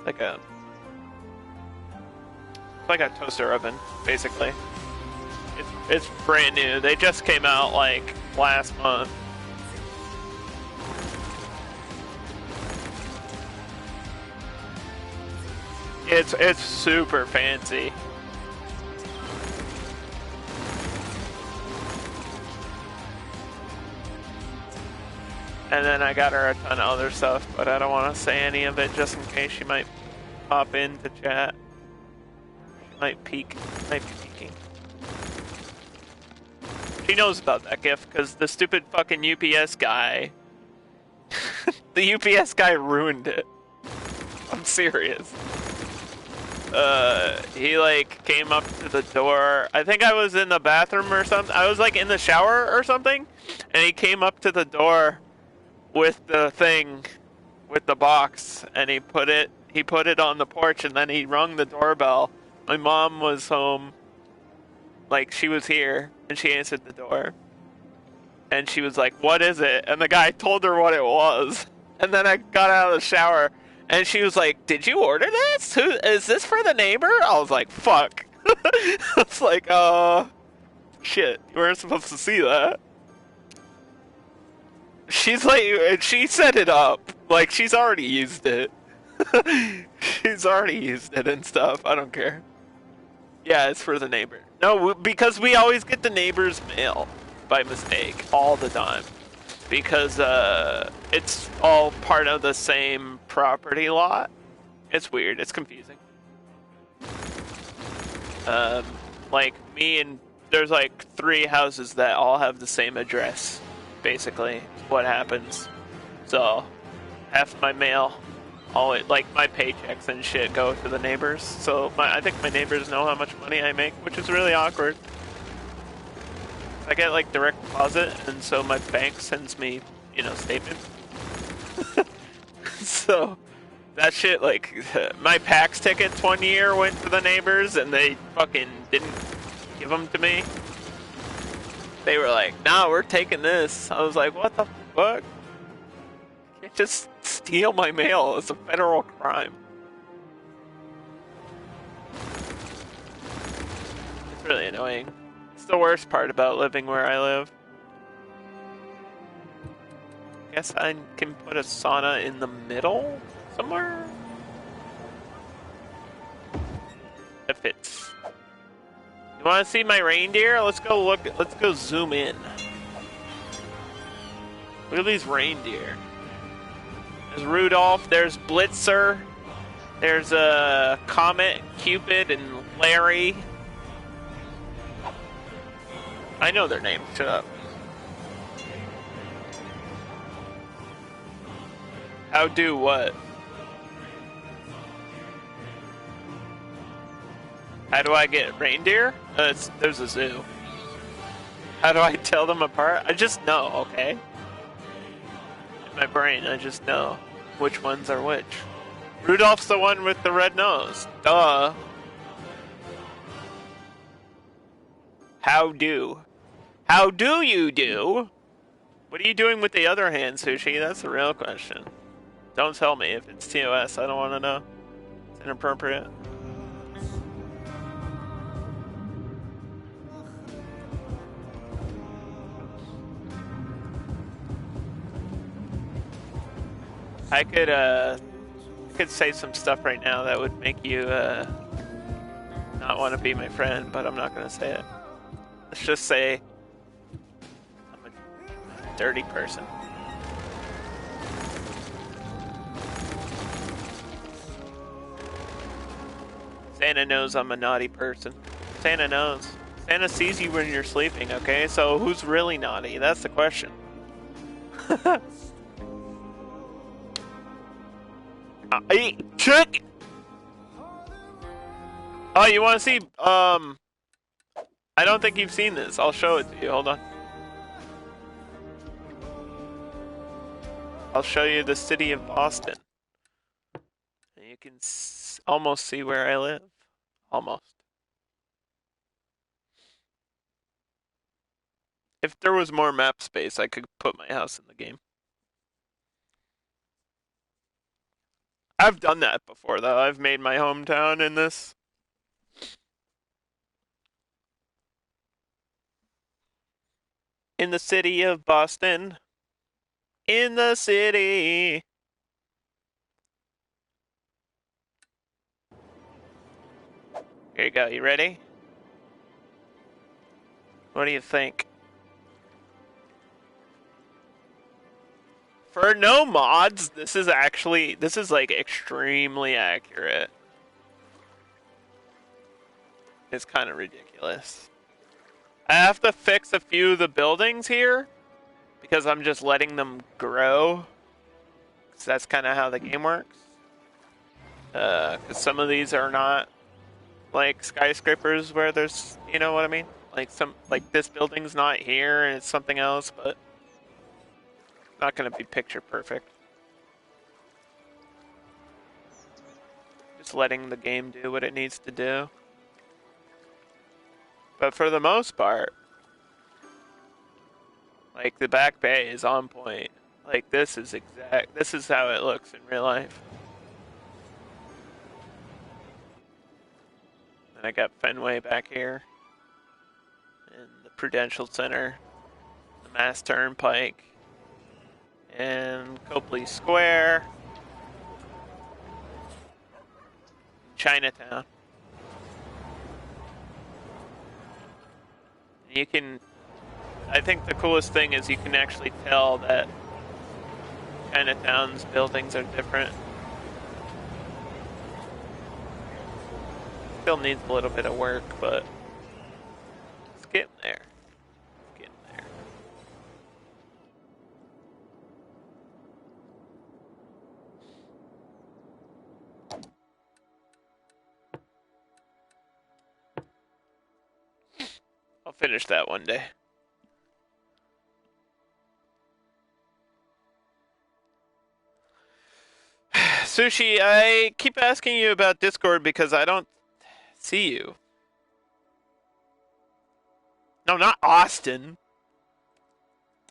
It's like a toaster oven, basically. It's brand new. They just came out like last month. It's super fancy. And then I got her a ton of other stuff, but I don't want to say any of it just in case she might pop into chat. She might be peeking. She knows about that gift because the stupid fucking UPS guy, the UPS guy ruined it. I'm serious. he like came up to the door. I think I was in the bathroom or something. I was like in the shower or something, and he came up to the door with the thing, with the box, and he put it on the porch, and then he rung the doorbell. My mom was home, like she was here, and she answered the door, and she was like, "What is it?" And the guy told her what it was, and then I got out of the shower. And she was like, "Did you order this? Who is this for the neighbor?" I was like, "Fuck." It's like, shit, you weren't supposed to see that. She's like, she set it up. Like, she's already used it. She's already used it and stuff. I don't care. Yeah, it's for the neighbor. No, because we always get the neighbor's mail by mistake all the time. Because it's all part of the same property lot. It's weird. It's confusing. Like me and there's like 3 houses that all have the same address. Basically, what happens. So half my mail, always like my paychecks and shit, go to the neighbors. So I think my neighbors know how much money I make, which is really awkward. I get like direct deposit, and so my bank sends me, statements. So that shit, like, my PAX tickets one year went to the neighbors, and they fucking didn't give them to me. They were like, "No, we're taking this." I was like, "What the fuck? You can't just steal my mail. It's a federal crime." It's really annoying. It's the worst part about living where I live. Guess I can put a sauna in the middle somewhere? It fits. You want to see my reindeer? Let's go look. Let's go zoom in. Look at these reindeer. There's Rudolph. There's Blitzer. There's Comet, Cupid, and Larry. I know their names. Shut up. How do what? How do I get reindeer? There's a zoo. How do I tell them apart? I just know, okay? In my brain, I just know which ones are which. Rudolph's the one with the red nose. Duh. How do? How do you do? What are you doing with the other hand, Sushi? That's the real question. Don't tell me if it's TOS. I don't want to know. It's inappropriate. I could say some stuff right now that would make you not want to be my friend, but I'm not going to say it. Let's just say I'm a dirty person. Santa knows I'm a naughty person. Santa knows. Santa sees you when you're sleeping, okay? So who's really naughty? That's the question. Check. Oh, you want to see? I don't think you've seen this. I'll show it to you. Hold on. I'll show you the city of Boston. And you can almost see where I live. Almost. If there was more map space, I could put my house in the game. I've done that before, though. I've made my hometown in this. In the city of Boston. In the city. Here you go. You ready? What do you think? For no mods, this is like extremely accurate. It's kind of ridiculous. I have to fix a few of the buildings here because I'm just letting them grow. So that's kind of how the game works. Because some of these are not like skyscrapers where there's, you know what I mean? Like this building's not here and it's something else, but not gonna be picture perfect. Just letting the game do what it needs to do. But for the most part, like the back bay is on point. Like this is how it looks in real life. And I got Fenway back here. And the Prudential Center. The Mass Turnpike. And Copley Square. Chinatown. You can, I think the coolest thing is you can actually tell that Chinatown's buildings are different. Still needs a little bit of work, but it's getting there. It's getting there. I'll finish that one day. Sushi, I keep asking you about Discord because I don't see you. No, not Austin.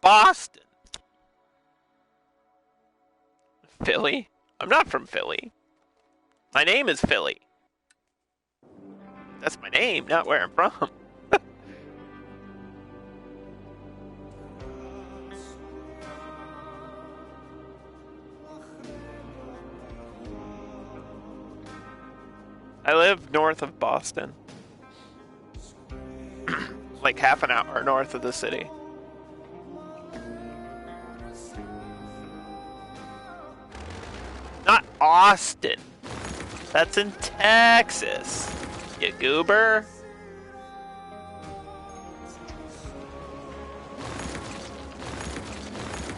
Boston. Philly? I'm not from Philly. My name is Philly. That's my name, not where I'm from. I live north of Boston. Like half an hour north of the city. Not Austin. That's in Texas. You goober.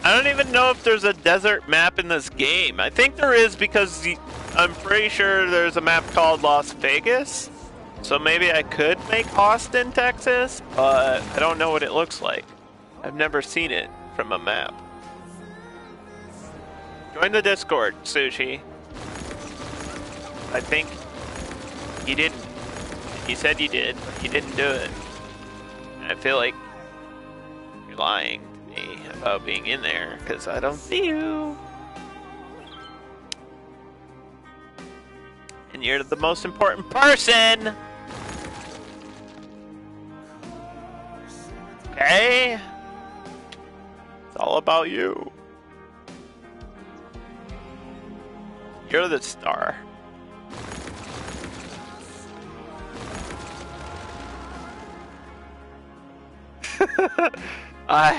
I don't even know if there's a desert map in this game. I think there is because I'm pretty sure there's a map called Las Vegas. So maybe I could make Austin, Texas, but I don't know what it looks like. I've never seen it from a map. Join the Discord, Sushi. I think you didn't. You said you did, but you didn't do it. And I feel like you're lying to me about being in there, because I don't see you. And you're the most important person! Okay? It's all about you. You're the star.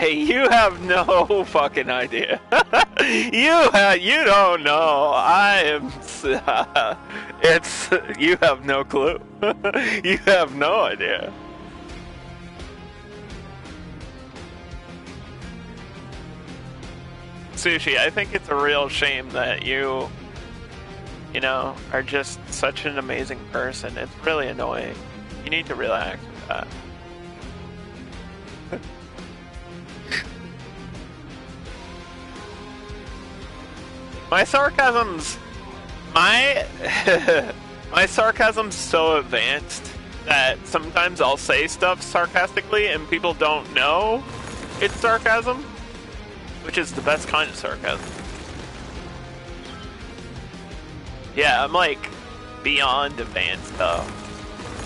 You have no fucking idea. You don't know. You have no clue. You have no idea. Sushi, I think it's a real shame that you know, are just such an amazing person. It's really annoying. You need to relax with that. My sarcasm's so advanced that sometimes I'll say stuff sarcastically and people don't know it's sarcasm, which is the best kind of sarcasm. Yeah, I'm like beyond advanced though.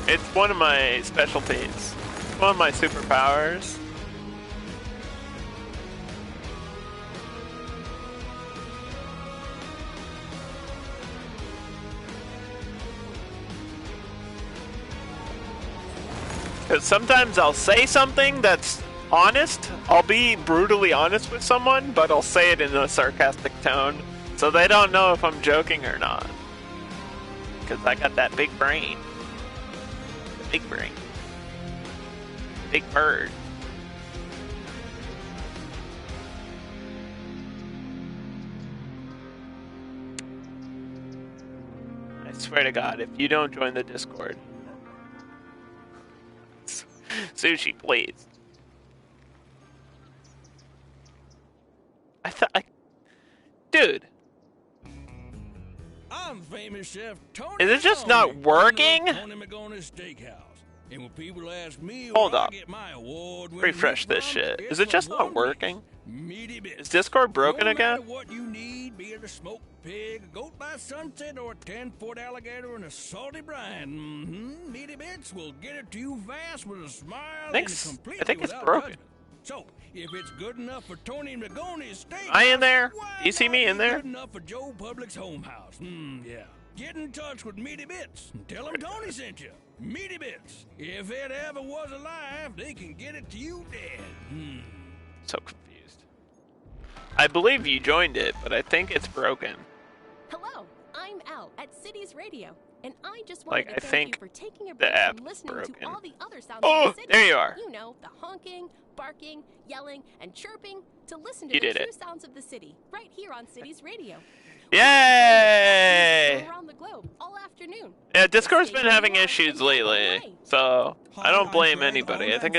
It's one of my specialties. It's one of my superpowers. Because sometimes I'll say something that's honest. I'll be brutally honest with someone, but I'll say it in a sarcastic tone, so they don't know if I'm joking or not. Because I got that big brain. The big brain. Big bird. I swear to God, if you don't join the Discord, Sushi, please. Dude. I'm famous chef Tony. Is it just not working? Tony McGonagall's Steakhouse. And when people ask me, hold up. I get my award Refresh this shit. Is it just not working? Meaty bits. Is Discord broken again? No matter what you need, be it a smoked pig, a goat by sunset, or a 10-foot alligator and a salty brine, Meaty Bits will get it to you fast with a smile and completely I think it's without broken. judgment. So, if it's good enough for Tony McGonagall's Steakhouse, Am I in there? why You see me not in be there? Good enough for Joe Public's home house. Yeah. Get in touch with Meaty Bits and tell them Tony sent you. Meaty Bits. If it ever was alive, they can get it to you dead. So confused. I believe you joined it, but I think it's broken. Hello, I'm Al at Cities Radio, and I just wanted Like, to I thank you think for taking a the break app's from listening broken. to all the other sounds Oh, of the city. there you are. You know, the honking, barking, yelling, and chirping to listen to You the did true it. sounds of the city right here on Cities Radio. Yay! Around the globe all afternoon. Yeah, Discord's been having issues lately, so I don't blame anybody. I think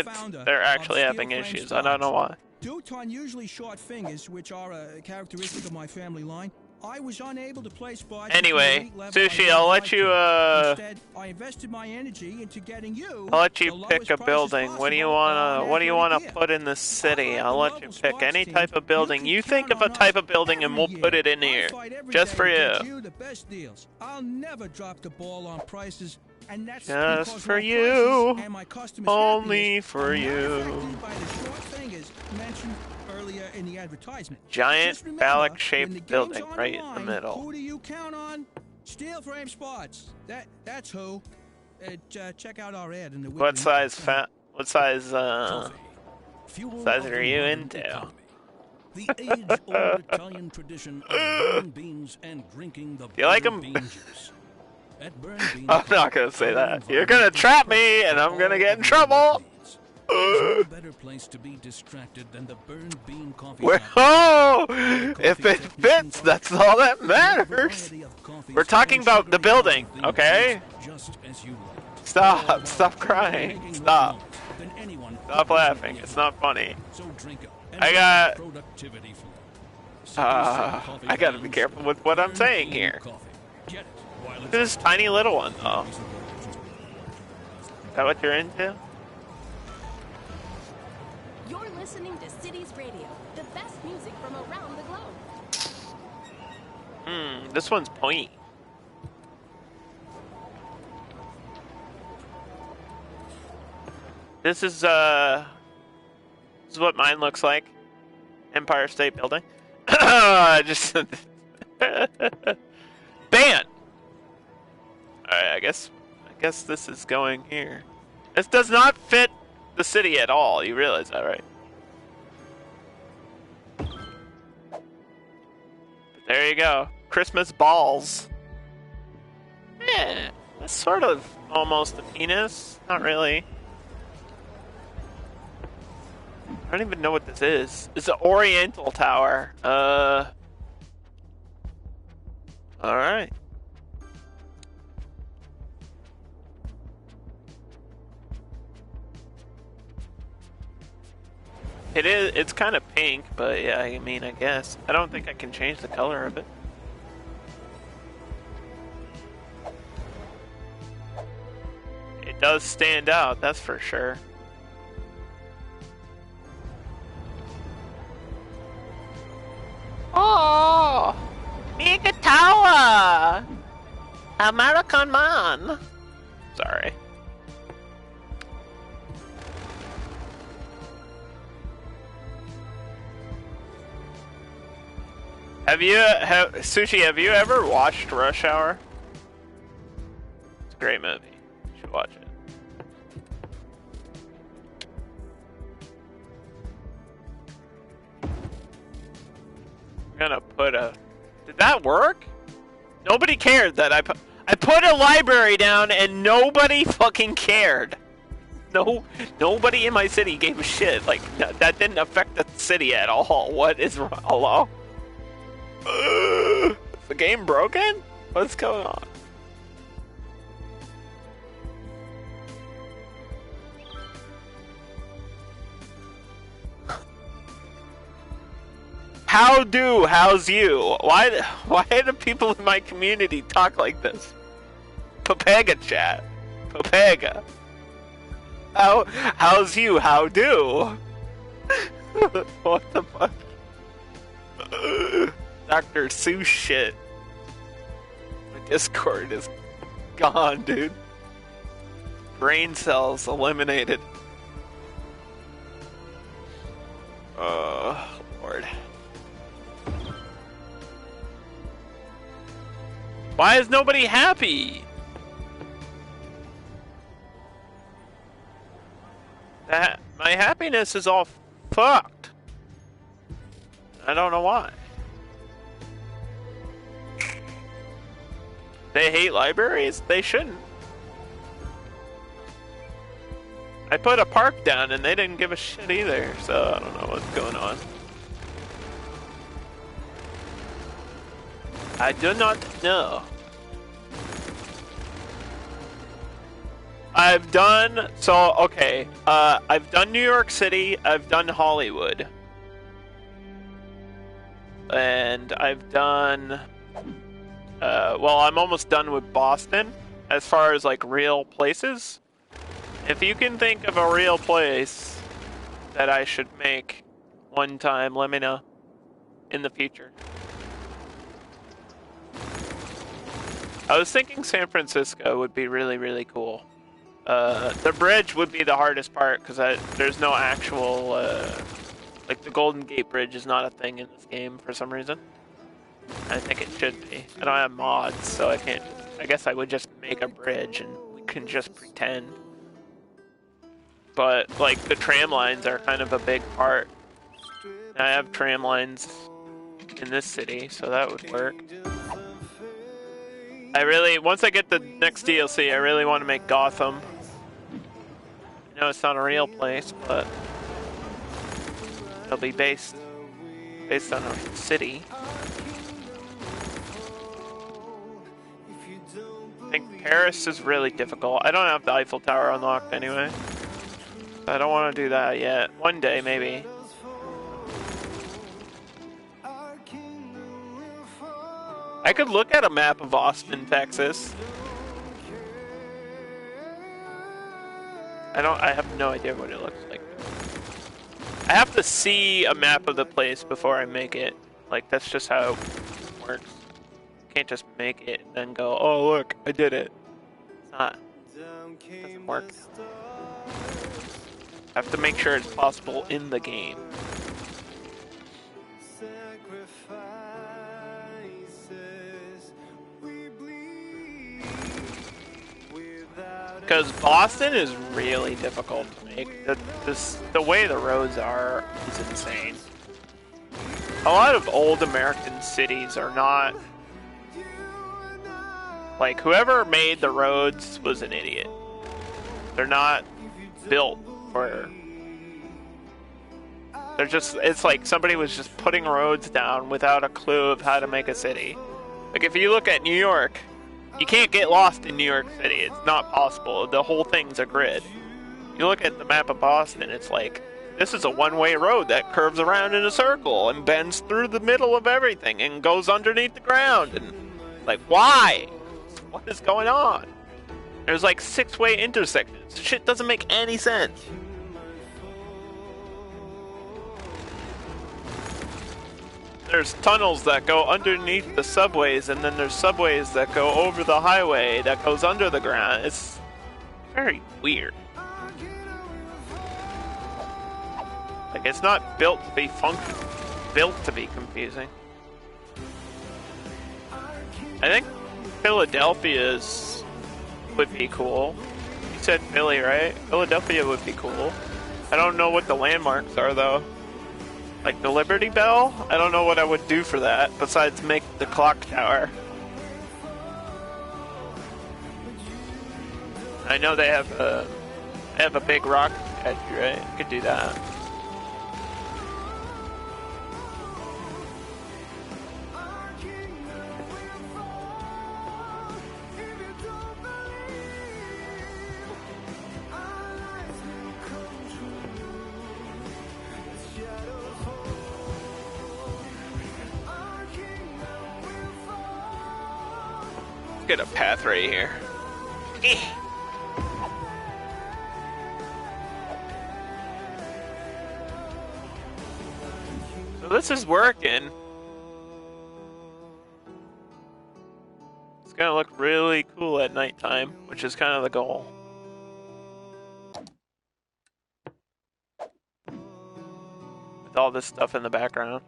they're actually having issues. I don't know why. Due to unusually short fingers, which are a characteristic of my family line, I was unable to play spots. Anyway, Sushi, I'll let you Instead, I invested my energy into getting you. I'll let you the pick lowest a prices building. What do you wanna possible put in the city? I'll let you pick any type of building. You think can of a count type on of building and we'll every put it year. in here. I fight every Just day for to get you. the best deals. I'll never drop the ball on prices, and that's Just because for my you. prices and my customers' Only happiness for are not you. affected by the short fingers mentioned earlier in the advertisement. Giant Just remember, phallic-shaped when the game's building on right the in the line, middle. Who do you count on? Steel Frame Sports. That's who. Check out our ad in the What weekly size newsletter. what size Coffee. Fuel size of are the you modern into? economy. The age-old Italian tradition of burn beans and drinking the you like bitter 'em? bean juice. At Burn Bean I'm not Coffee, gonna say our that. You're environment gonna is trap me perfect and for I'm gonna all get in of your trouble. needs. There's no better place to be distracted than the Burn Bean Coffee We're, shop. oh, Coffee if it technician fits, coffee, that's all that a matters. variety of coffees We're talking and about the sugary building, coffee okay? just as you like. Stop, stop crying, Making more stop, noise than anyone stop who laughing. isn't It's not funny. So drink up and I get got- productivity flow. I gotta be careful with what I'm saying here. Get it while it's Look at this tiny little one, though. Is that what you're into? You're listening to Cities Radio, the best music from around the globe. This one's pointy. This is what mine looks like. Empire State Building. Just ban. Alright, I guess this is going here. This does not fit the city at all. You realize that, right? But there you go. Christmas balls. Yeah, that's sort of almost a penis. Not really. I don't even know what this is. It's an Oriental Tower. Alright. It's kind of pink, but yeah, I mean, I guess. I don't think I can change the color of it. It does stand out, that's for sure. Oh, big tower, American man. Sorry. Sushi, have you ever watched Rush Hour? It's a great movie. You should watch it. I'm gonna put a... Did that work? Nobody cared that I put a library down and nobody fucking cared. No, nobody in my city gave a shit. Like, that didn't affect the city at all. What is wrong? Hello? Is the game broken? What's going on? How's you? Why do people in my community talk like this? Papega chat. Papega. How's you? How do? What the fuck? Dr. Seuss shit. My Discord is gone, dude. Brain cells eliminated. Oh, Lord. Why is nobody happy? My happiness is all fucked. I don't know why. They hate libraries? They shouldn't. I put a park down and they didn't give a shit either, so I don't know what's going on. I do not know. I've done New York City, I've done Hollywood. And I've done I'm almost done with Boston as far as like real places. If you can think of a real place that I should make one time, let me know in the future. I was thinking San Francisco would be really, really cool. The bridge would be the hardest part because there's no actual, like the Golden Gate Bridge is not a thing in this game for some reason. I think it should be. I don't have mods, so I can't. I guess I would just make a bridge and we can just pretend. But like the tram lines are kind of a big part. And I have tram lines in this city, so that would work. Once I get the next DLC, I really want to make Gotham. I know it's not a real place, but it'll be based on a city. I think Paris is really difficult. I don't have the Eiffel Tower unlocked anyway. I don't want to do that yet. One day, maybe. I could look at a map of Austin, Texas. I have no idea what it looks like. I have to see a map of the place before I make it. Like, that's just how it works. You can't just make it and then go, oh look, I did it. It's not. It doesn't work. I have to make sure it's possible in the game. Because Boston is really difficult to make. The way the roads are is insane. A lot of old American cities are not... Like, whoever made the roads was an idiot. They're not built for... They're just... It's like somebody was just putting roads down without a clue of how to make a city. Like, if you look at New York... You can't get lost in New York City. It's not possible. The whole thing's a grid. You look at the map of Boston, it's like, this is a one-way road that curves around in a circle and bends through the middle of everything and goes underneath the ground. And, like, why? What is going on? There's, like, 6-way intersections. Shit doesn't make any sense. There's tunnels that go underneath the subways, and then there's subways that go over the highway that goes under the ground. It's very weird. Like, it's not built to be functional. It's built to be confusing. I think Philadelphia's would be cool. You said Philly, right? Philadelphia would be cool. I don't know what the landmarks are, though. Like the Liberty Bell? I don't know what I would do for that, besides make the clock tower. I know they have a big rock statue, right? I could do that. get a path right here. So this is working. It's gonna look really cool at nighttime, which is kind of the goal. With all this stuff in the background.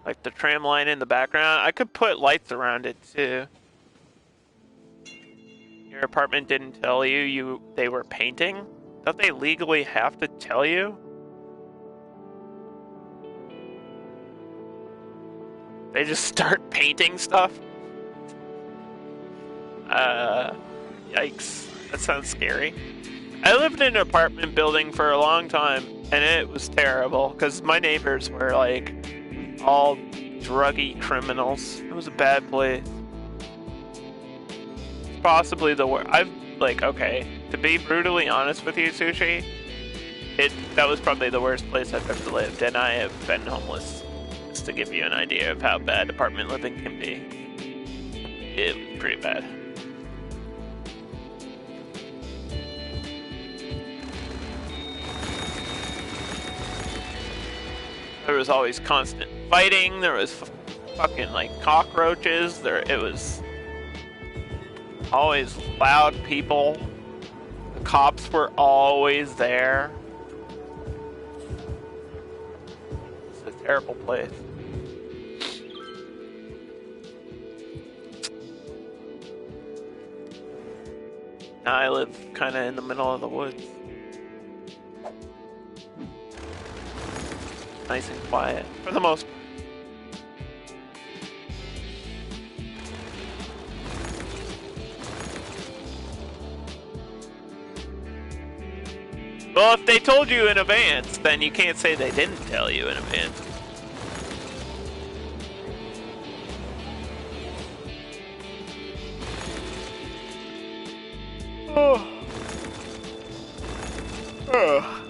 Like the tram line in the background. I could put lights around it too. Your apartment didn't tell you they were painting? Don't they legally have to tell you? They just start painting stuff? Yikes. That sounds scary. I lived in an apartment building for a long time, and it was terrible, because my neighbors were, like, all druggy criminals. It was a bad place. It's possibly the worst. Okay, to be brutally honest with you, Sushi, that was probably the worst place I've ever lived, and I have been homeless. Just to give you an idea of how bad apartment living can be. It was pretty bad. There was always constant fighting. There was fucking like cockroaches. It was always loud people. The cops were always there. It's a terrible place. Now I live kind of in the middle of the woods. Nice and quiet, for the most part. Well, if they told you in advance, then you can't say they didn't tell you in advance. Oh. Oh.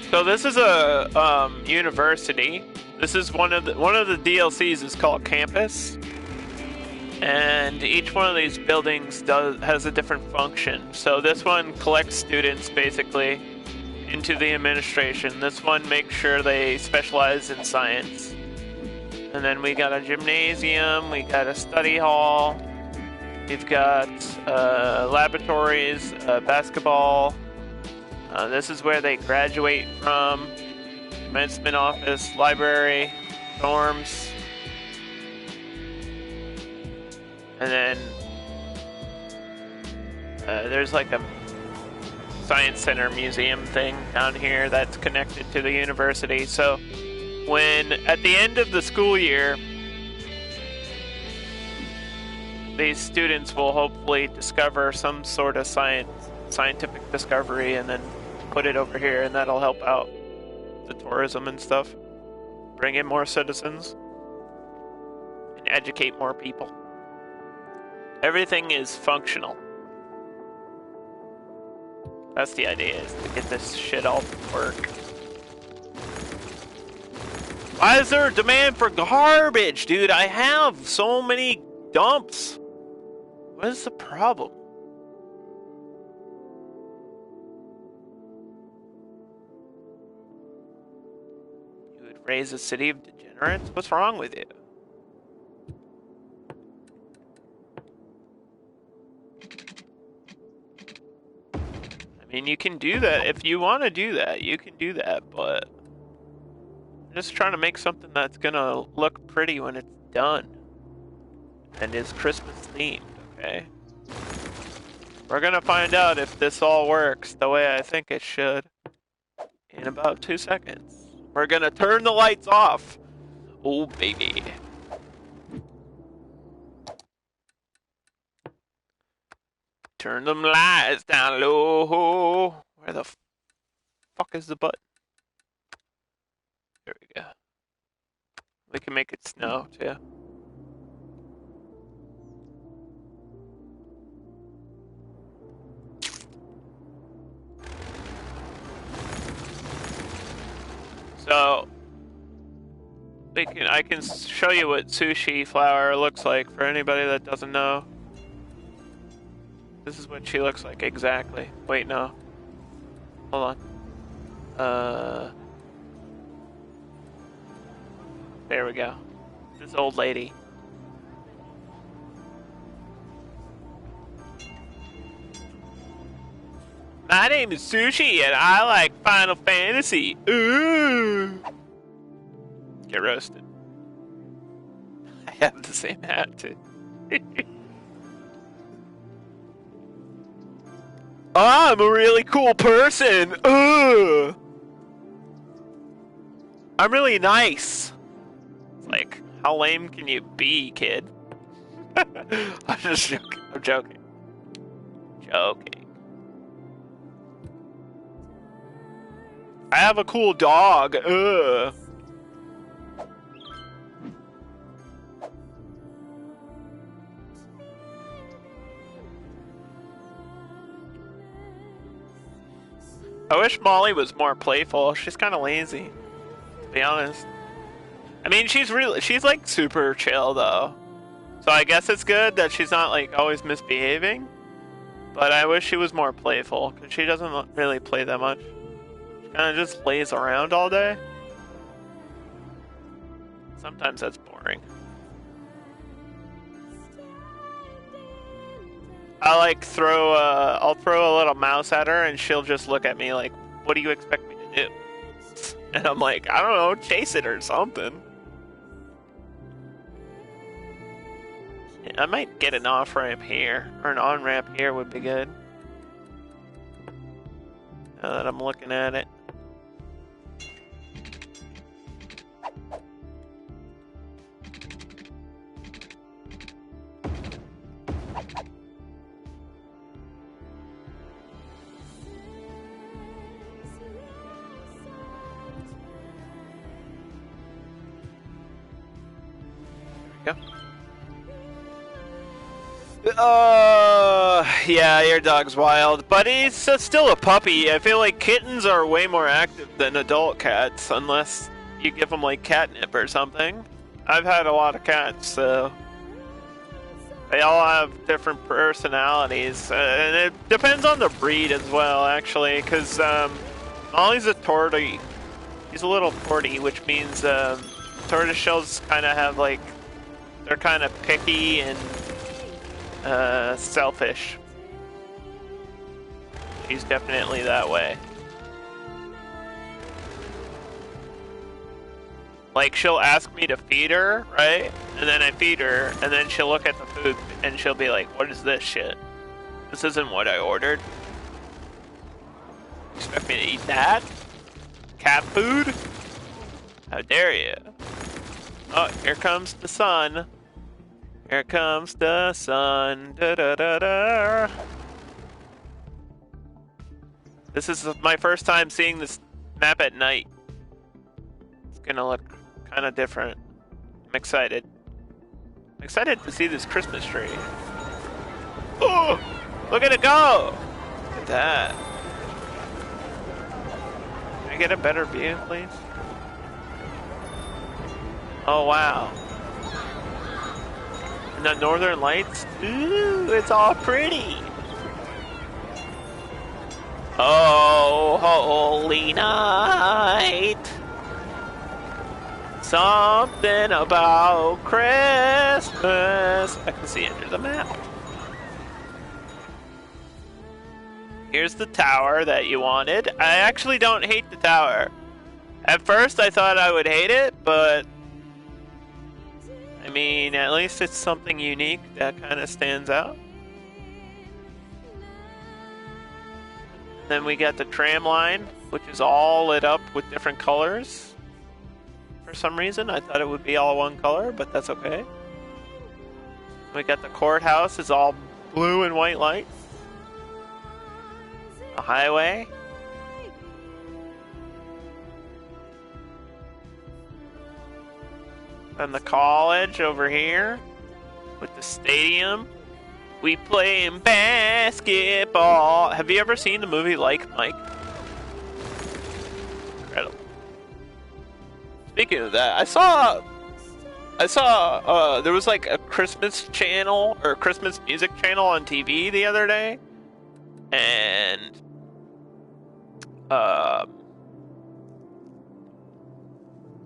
So this is a university. This is one of the DLCs is called Campus, and each one of these buildings has a different function. So this one collects students basically into the administration. This one makes sure they specialize in science. And then we got a gymnasium. We got a study hall. We've got laboratories, basketball. This is where they graduate from. Commencement office, library, dorms. And then there's like a science center museum thing down here that's connected to the university. So when at the end of the school year, these students will hopefully discover some sort of scientific discovery and then put it over here, and that'll help out the tourism and stuff. Bring in more citizens and educate more people. Everything is functional. That's the idea, is to get this shit all to work. Why is there a demand for garbage, dude? I have so many dumps. What is the problem? You would raise a city of degenerates? What's wrong with you? I mean, you can do that. If you want to do that, you can do that, but I'm just trying to make something that's gonna look pretty when it's done. And is Christmas themed, okay? We're gonna find out if this all works the way I think it should in about 2 seconds. We're gonna turn the lights off. Oh, baby. Turn them lights down low. Where the fuck is the button? There we go. We can make it snow too. So I can show you what sushi flour looks like for anybody that doesn't know. This is what she looks like exactly. Wait, no. Hold on. There we go. This old lady. My name is Sushi and I like Final Fantasy. Ooh. Get roasted. I have the same hat too. I'm a really cool person. Ugh. I'm really nice. It's like, how lame can you be, kid? I'm just joking. I'm joking. Joking. I have a cool dog. Ugh. I wish Molly was more playful. She's kind of lazy, to be honest. I mean, she's like super chill though. So I guess it's good that she's not like always misbehaving. But I wish she was more playful because she doesn't really play that much. She kind of just lays around all day. Sometimes that's boring. I'll throw a little mouse at her and she'll just look at me like, what do you expect me to do? And I'm like, I don't know, chase it or something. Yeah, I might get an off-ramp here, or an on-ramp here would be good. Now that I'm looking at it. Yeah, your dog's wild, but he's still a puppy. I feel like kittens are way more active than adult cats, unless you give them like catnip or something. I've had a lot of cats, so they all have different personalities, and it depends on the breed as well, actually, because Molly's a tortie. He's a little tortie, which means tortoiseshells kind of have like, they're kind of picky and selfish. She's definitely that way. Like, she'll ask me to feed her, right? And then I feed her, and then she'll look at the food and she'll be like, what is this shit? This isn't what I ordered. You expect me to eat that? Cat food? How dare you? Oh, here comes the sun. Here comes the sun. Da, da, da, da. This is my first time seeing this map at night. It's gonna look kind of different. I'm excited. I'm excited to see this Christmas tree. Oh! Look at it go! Look at that. Can I get a better view, please? Oh, wow. And the northern lights? Ooh, it's all pretty. Oh, holy night. Something about Christmas. I can see under the map. Here's the tower that you wanted. I actually don't hate the tower. At first I thought I would hate it, but I mean, at least it's something unique that kind of stands out. Then we got the tram line, which is all lit up with different colors. For some reason, I thought it would be all one color, but that's okay. We got the courthouse, is all blue and white lights. The highway. And the college over here with the stadium. We playing basketball. Have you ever seen the movie Like Mike? Incredible. Speaking of that, I saw there was like a Christmas channel or Christmas music channel on TV the other day, and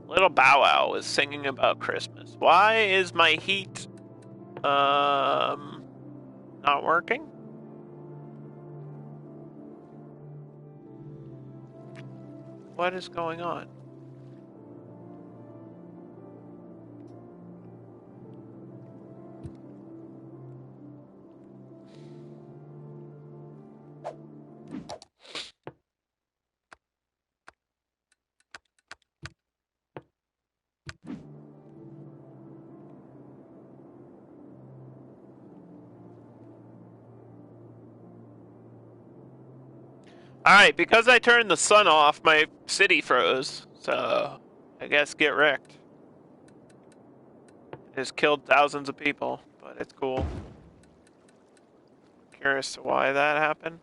Little Bow Wow was singing about Christmas. Why is my heat not working? What is going on? Alright, because I turned the sun off, my city froze, so I guess get wrecked. It has killed thousands of people, but it's cool. Curious to why that happened.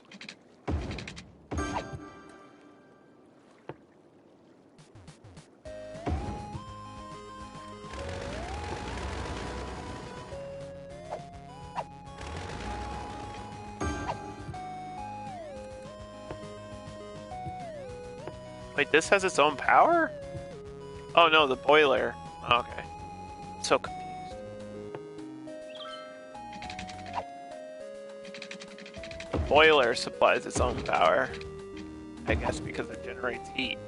Wait, this has its own power? Oh no, the boiler. Oh, okay. So confused. The boiler supplies its own power. I guess because it generates heat.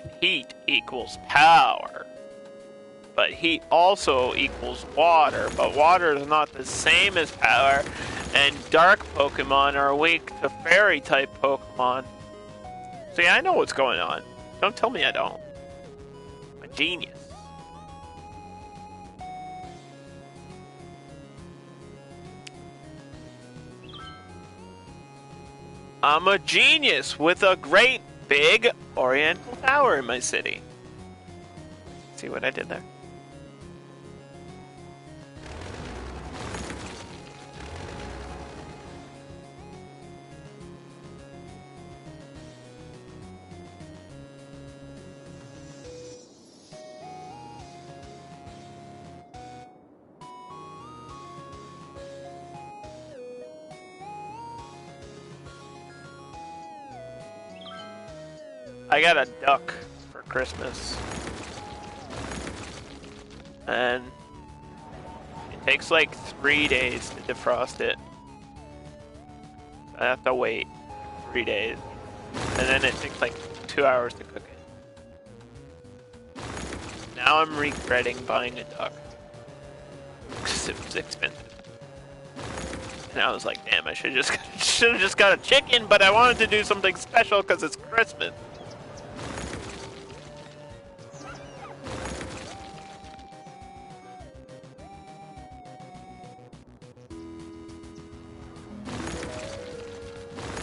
And heat equals power. But heat also equals water. But water is not the same as power. And dark Pokemon are weak to fairy type Pokemon. See, I know what's going on. Don't tell me I don't. I'm a genius. I'm a genius with a great big oriental tower in my city. See what I did there? I got a duck for Christmas. And it takes like 3 days to defrost it. I have to wait 3 days. And then it takes like 2 hours to cook it. Now I'm regretting buying a duck. Because it was expensive. And I was like, damn, I should have just got a chicken, but I wanted to do something special because it's Christmas.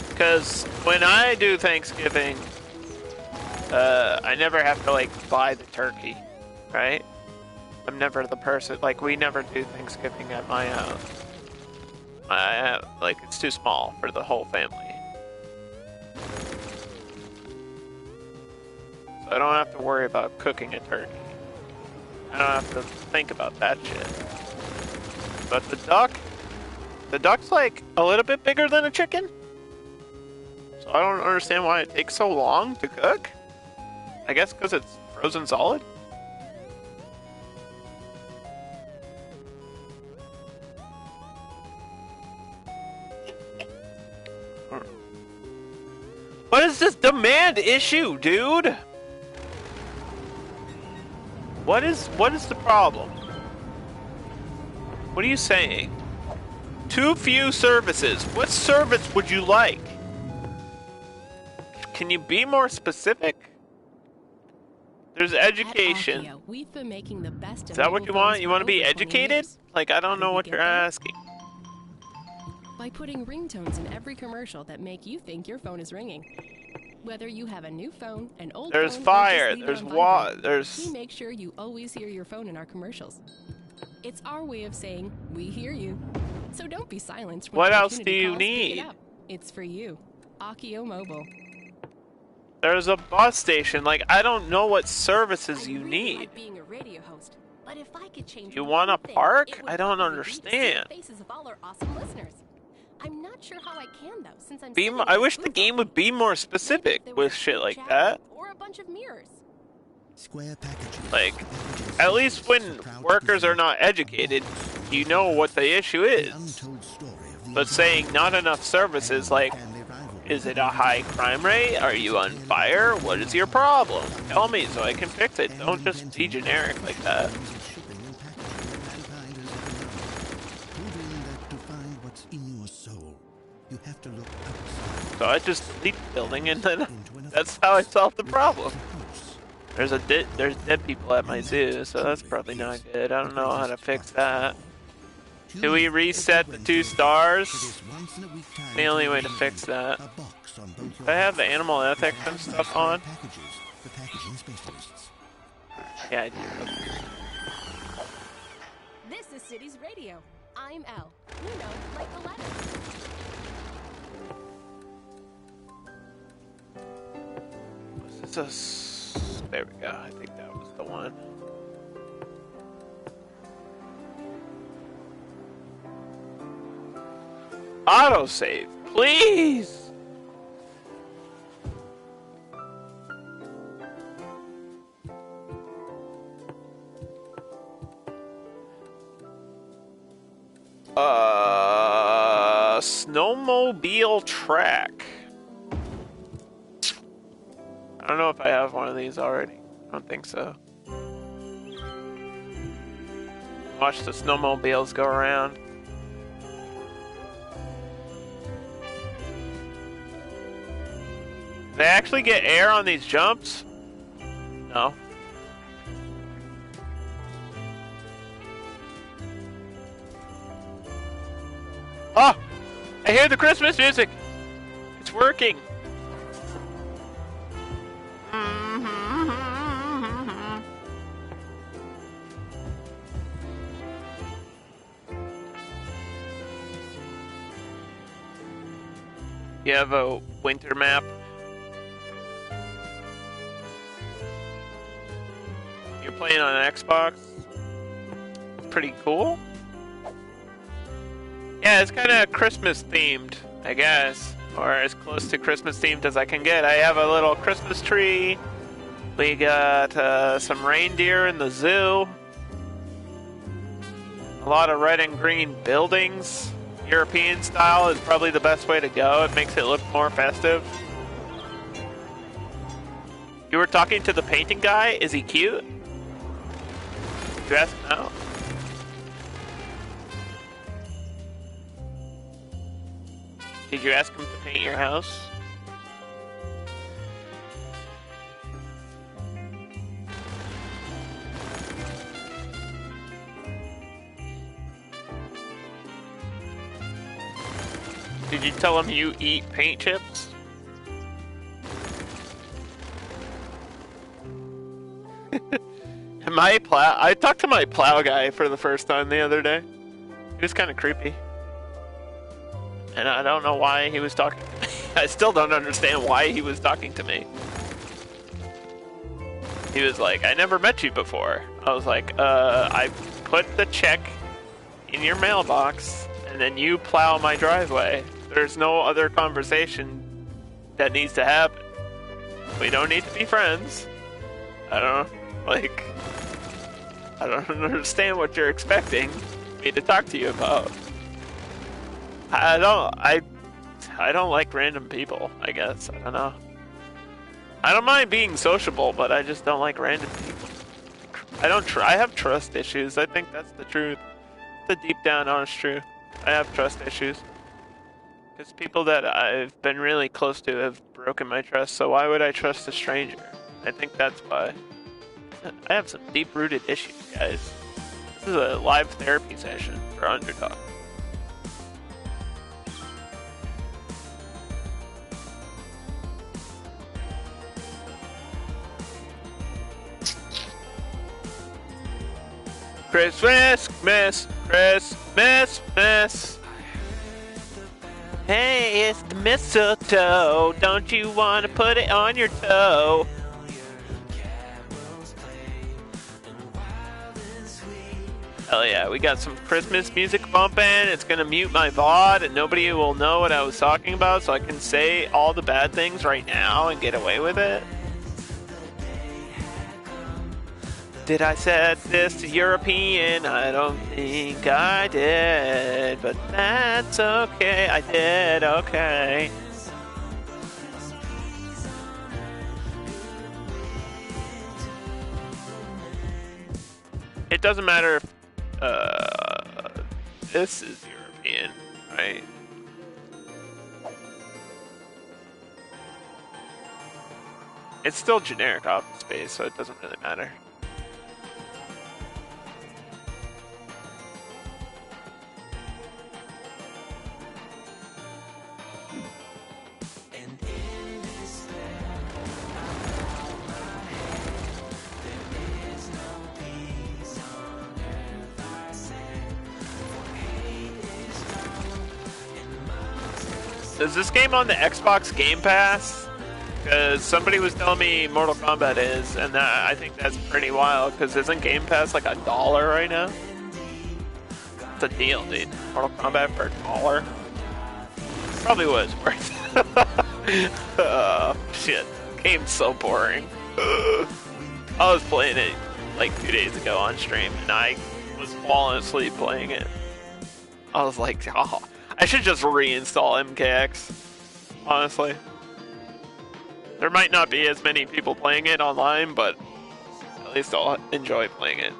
Because when I do Thanksgiving, I never have to like buy the turkey, right? I'm never the person, like we never do Thanksgiving at my house. Like it's too small for the whole family. So I don't have to worry about cooking a turkey. I don't have to think about that shit. But the duck's like a little bit bigger than a chicken. So I don't understand why it takes so long to cook. I guess because it's frozen solid. What is this demand issue, dude? What is the problem? What are you saying? Too few services. What service would you like? Can you be more specific? There's education. At Akio, we've been making the best Is that what you want? You want to be educated? Like, I don't know what you're asking. By putting ringtones in every commercial that make you think your phone is ringing. Whether you have a new phone, an old There's phone, or fire, just leave it there's on water, vibrate, there's... we make sure you always hear your phone in our commercials. It's our way of saying, we hear you. So don't be silenced when What else do opportunity you calls, pick it need? up. It's for you. Akio Mobile. There's a bus station. Like, I don't know what services I you really need. like being a radio host, but if I could change You one want a thing, park? it would I don't probably be to see understand. the faces of all our awesome listeners. I'm not sure how I can though, since I'm Be sitting more, in I this wish the booth game all would be more Maybe specific if there was with a shit big like chat that. or a bunch of mirrors. Square packages. Like, at least when workers are not educated, you know what the issue is. But saying not enough services, like, is it a high crime rate? Are you on fire? What is your problem? Tell me so I can fix it. Don't just be generic like that. So I just delete the building and then that's how I solved the problem. There's dead people at my zoo, so that's probably not good. I don't know how to fix that. Do we reset the 2 stars? The only way to fix that. Do I have the animal ethics and stuff on? Yeah, I do. This is Cities Radio. I'm Elle. You know, like the letter. Was this a... There we go. I think that was the one. Autosave, please! Snowmobile track. I don't know if I have one of these already. I don't think so. Watch the snowmobiles go around. They actually get air on these jumps? No. Oh! I hear the Christmas music! It's working! You have a winter map? You're playing on an Xbox? Pretty cool. Yeah, it's kind of Christmas themed, I guess. Or as close to Christmas themed as I can get. I have a little Christmas tree. We got some reindeer in the zoo. A lot of red and green buildings. European style is probably the best way to go. It makes it look more festive. You were talking to the painting guy? Is he cute? Did you ask him out? Did you ask him to paint your house? Did you tell him you eat paint chips? I talked to my plow guy for the first time the other day. He was kind of creepy. And I don't know why he was talking to me. I still don't understand why he was talking to me. He was like, I never met you before. I was like, I put the check in your mailbox, and then you plow my driveway. There's no other conversation that needs to happen. We don't need to be friends. I don't understand what you're expecting me to talk to you about. I don't like random people, I guess. I don't know. I don't mind being sociable, but I just don't like random people. I have trust issues. I think that's the truth. The deep down honest truth. I have trust issues. Because people that I've been really close to have broken my trust, so why would I trust a stranger? I think that's why. I have some deep-rooted issues, guys. This is a live therapy session for Underdog. Christmas, miss, Christmas, miss. Hey, it's the mistletoe. Don't you want to put it on your toe? Hell yeah, we got some Christmas music bumping. It's gonna mute my VOD and nobody will know what I was talking about, so I can say all the bad things right now and get away with it. Did I set this to European? I don't think I did, but that's okay. I did okay. It doesn't matter if this is European, right? It's still generic office space, so it doesn't really matter. Is this game on the Xbox Game Pass? Because somebody was telling me Mortal Kombat is, and I think that's pretty wild, because isn't Game Pass like $1 right now? It's a deal, dude. Mortal Kombat for $1? Probably was worth it. Oh, shit. Game's so boring. I was playing it like 2 days ago on stream, and I was falling asleep playing it. I was like, oh, I should just reinstall MKX, honestly. There might not be as many people playing it online, but at least I'll enjoy playing it.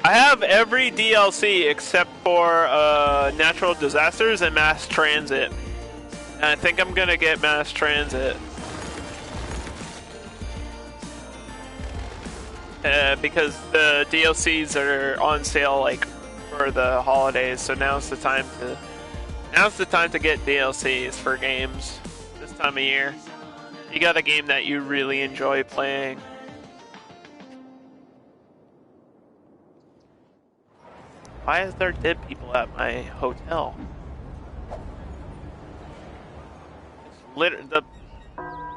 I have every DLC except for natural disasters and mass transit. And I think I'm gonna get mass transit. Because the DLCs are on sale like for the holidays, so now's the time to get DLCs for games this time of year. You got a game that you really enjoy playing. Why is there dead people at my hotel?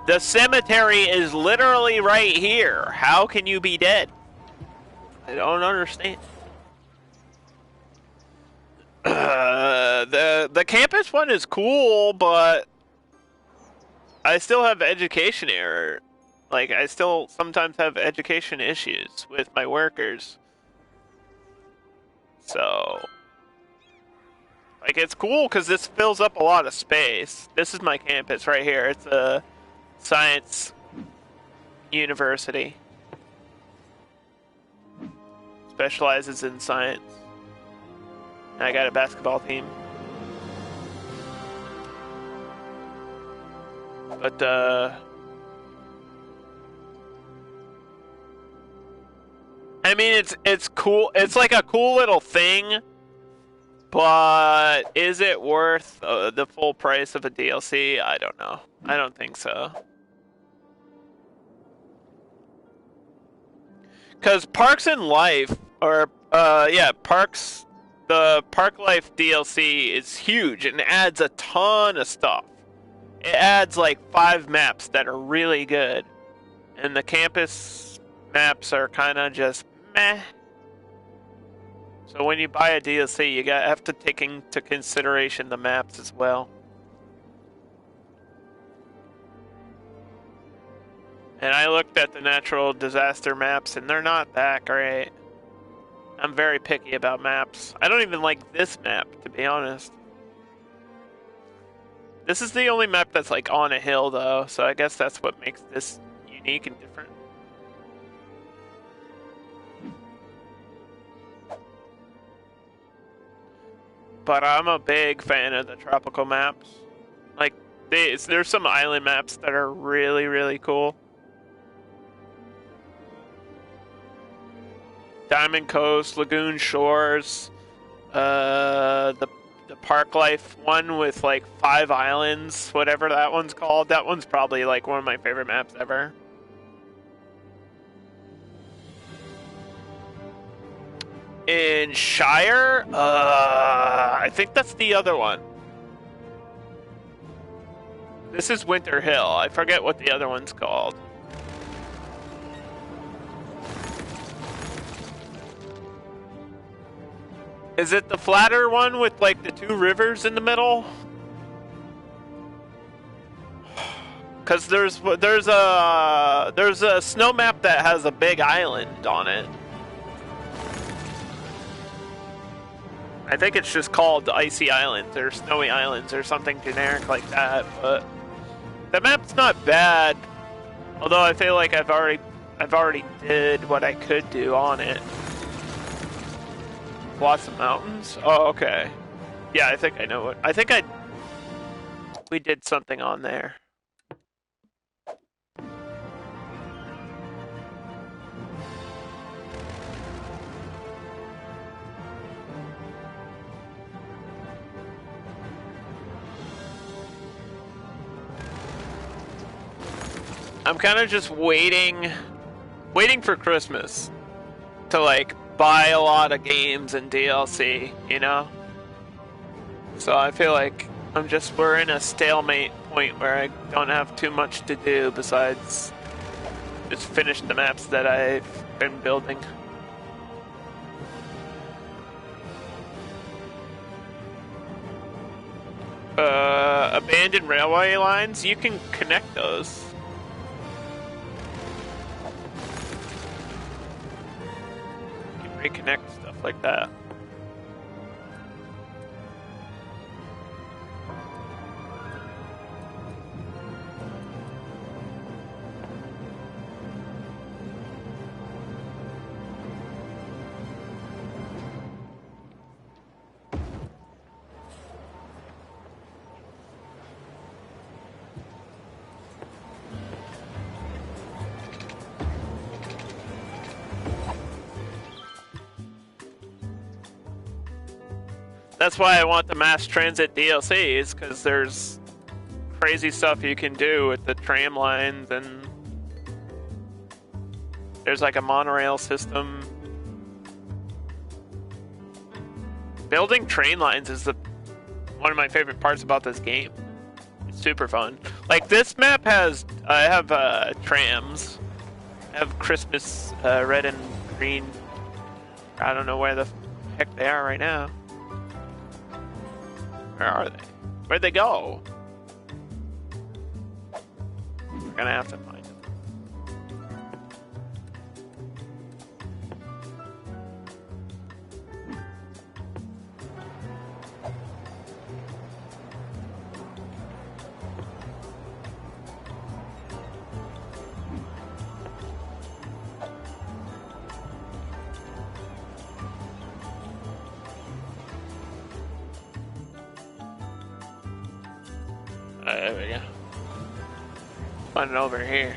The cemetery is literally right here. How can you be dead? I don't understand. The campus one is cool, but I still have education error. Like, I still sometimes have education issues with my workers. So, like, it's cool because this fills up a lot of space. This is my campus right here. It's a science university. Specializes in science. And I got a basketball team. But, I mean, it's cool. It's like a cool little thing. But is it worth the full price of a DLC? I don't know. I don't think so. Because Parks and Life, or, Parks, the Park Life DLC is huge and adds a ton of stuff. It adds like 5 maps that are really good. And the campus maps are kind of just meh. So when you buy a DLC, you have to take into consideration the maps as well. And I looked at the natural disaster maps, and they're not that great. I'm very picky about maps. I don't even like this map, to be honest. This is the only map that's like on a hill, though, so I guess that's what makes this unique and different. But I'm a big fan of the tropical maps. Like, there's some island maps that are really, really cool. Diamond Coast, Lagoon Shores, the the Park Life one with like 5 islands, whatever that one's called. That one's probably like one of my favorite maps ever. In Shire, I think that's the other one. This is Winter Hill. I forget what the other one's called. Is it the flatter one with like the 2 rivers in the middle? Because there's a snow map that has a big island on it. I think it's just called Icy Islands or Snowy Islands or something generic like that, but the map's not bad. Although I feel like I've already did what I could do on it. Blossom Mountains? Oh, okay. Yeah, I think I know what. We did something on there. I'm kind of just waiting for Christmas to like buy a lot of games and DLC, you know? So I feel like we're in a stalemate point where I don't have too much to do besides just finish the maps that I've been building. Abandoned railway lines, you can connect those. Reconnect stuff like that. That's why I want the mass transit DLCs, because there's crazy stuff you can do with the tram lines, and there's like a monorail system. Building train lines is one of my favorite parts about this game. It's super fun. Like this map has, I have trams. I have Christmas red and green. I don't know where the heck they are right now. Where are they? Where'd they go? We're gonna have to find them. There we go. Find it over here.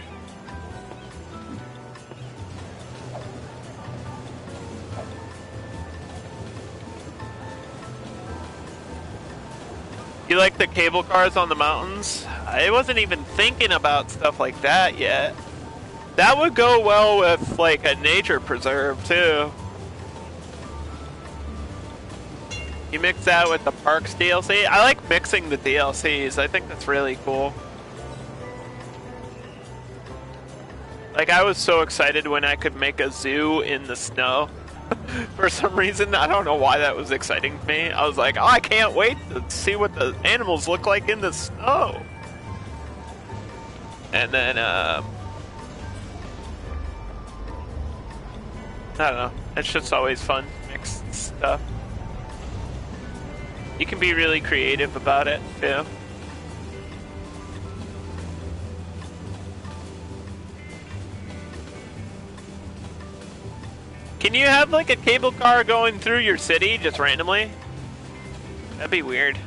You like the cable cars on the mountains? I wasn't even thinking about stuff like that yet. That would go well with like a nature preserve too. You mix that with the Parks DLC. I like mixing the DLCs. I think that's really cool. Like, I was so excited when I could make a zoo in the snow. For some reason, I don't know why that was exciting to me. I was like, oh, I can't wait to see what the animals look like in the snow. And then, I don't know. It's just always fun to mix stuff. You can be really creative about it, too. Can you have, like, a cable car going through your city, just randomly? That'd be weird.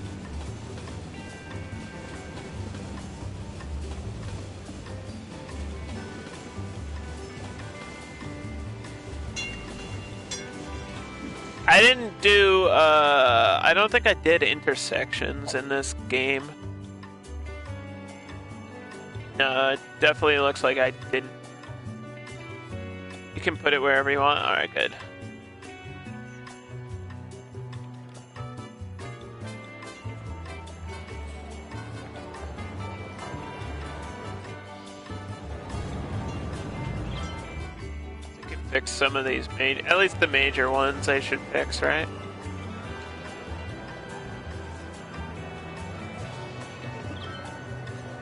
I didn't do, I don't think I did intersections in this game. No, it definitely looks like I didn't. You can put it wherever you want. Alright, good. Fix some of these at least the major ones I should fix, right?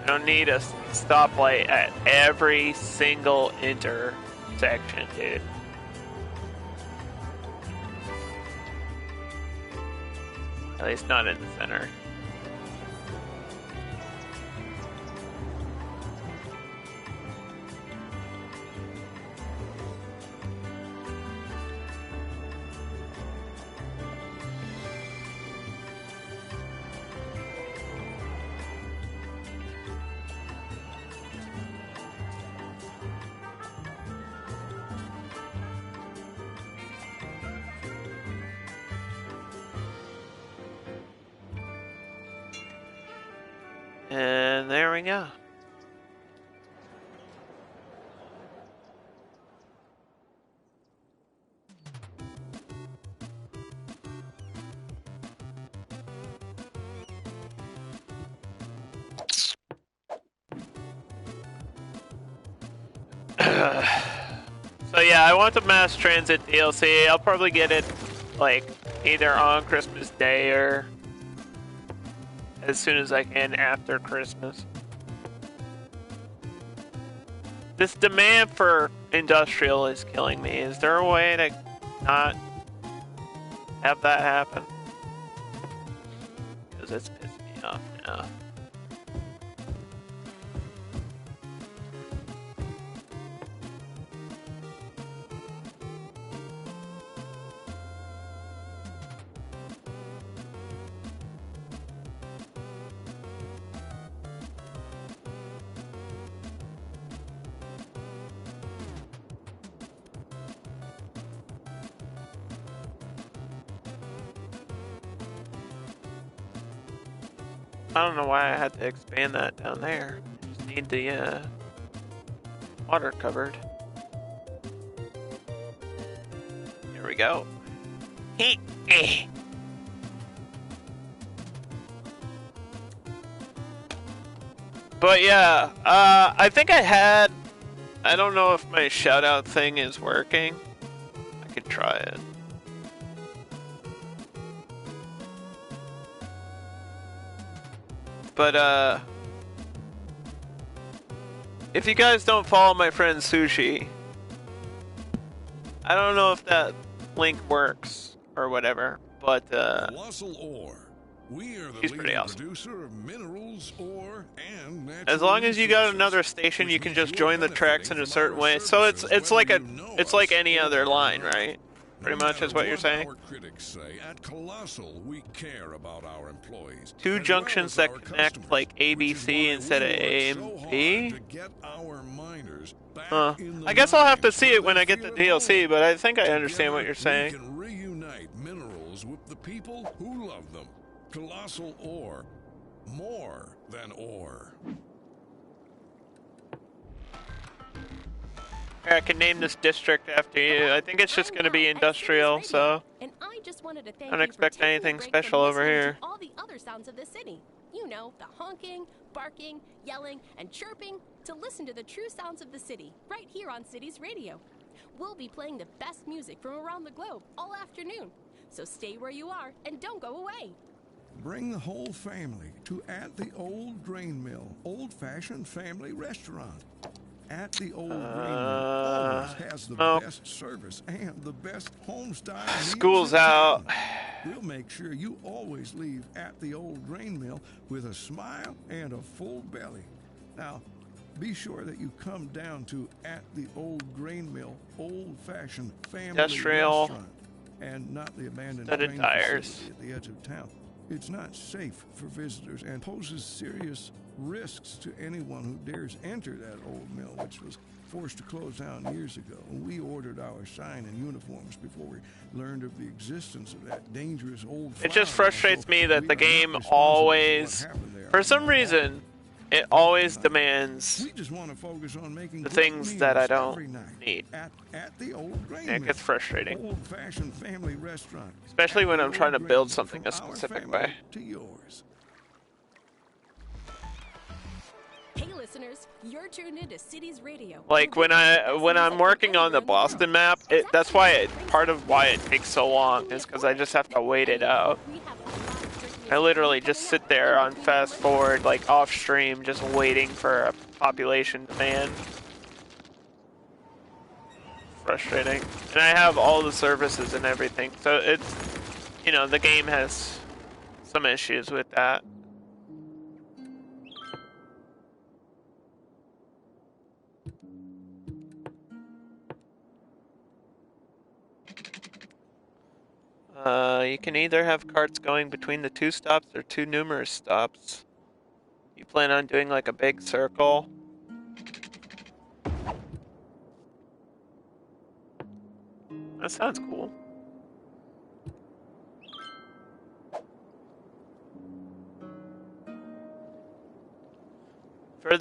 I don't need a stoplight at every single intersection, dude. At least not in the center. And there we go. So yeah, I want the mass transit DLC. I'll probably get it like either on Christmas Day or as soon as I can after Christmas. This demand for industrial is killing me. Is there a way to not have that happen? Because it's pissing me off now. I don't know why I had to expand that down there. Just need the water covered. Here we go. But yeah, I think I don't know if my shout out thing is working. I could try it. But, if you guys don't follow my friend Sushi, I don't know if that link works or whatever, but, Colossal Ore. We are the he's pretty awesome. Producer of minerals, ore, and as long as you got another station, you can just join the tracks in a certain way. So it's like any other line, right? Pretty much is what you're saying. Our critics say, at Colossal, we care about our employees. Two junctions that connect like A, B, C instead of A and B? Huh. I guess I'll have to see it when I get the DLC, but I think I understand what you're saying. We can reunite minerals with the people who love them. Colossal Ore. More than ore. I can name this district after you. I think it's just going to be industrial, so And I just wanted to thank I don't you expect for taking anything a break special from over listening here. to all the other sounds of the city. You know, the honking, barking, yelling, and chirping to listen to the true sounds of the city right here on Cities Radio. We'll be playing the best music from around the globe all afternoon. So stay where you are and don't go away. Bring the whole family to At the Old Grain Mill, old-fashioned family restaurant. At the Old Grain Mill always has the best service and the best home-style meals. School's out. We'll make sure you always leave At the Old Grain Mill with a smile and a full belly. Now, be sure that you come down to At the Old Grain Mill, old-fashioned family Industrial. restaurant, and not the abandoned Studded grain tires. facility at the edge of town. It's not safe for visitors and poses serious risks to anyone who dares enter that old mill, which was forced to close down years ago. We ordered our sign and uniforms before we learned of the existence of that dangerous old It just flower mill, frustrates so me that we the are not game responsible for what always, happened there. for some reason, it always demands We just want to focus on making the great things that I meals don't every night need. at the old grain It mill. gets frustrating. Old-fashioned family restaurant. Especially At when the I'm trying to old build grain something from a our specific family way. to yours. Hey listeners, you're tuned into Cities Radio. Like when I'm working on the Boston map, that's why part of why it takes so long is because I just have to wait it out. I literally just sit there on fast forward, like off stream, just waiting for a population demand. Frustrating. And I have all the services and everything, so it's, you know, the game has some issues with that. You can either have carts going between the 2 stops or 2 numerous stops. You plan on doing like a big circle? That sounds cool. For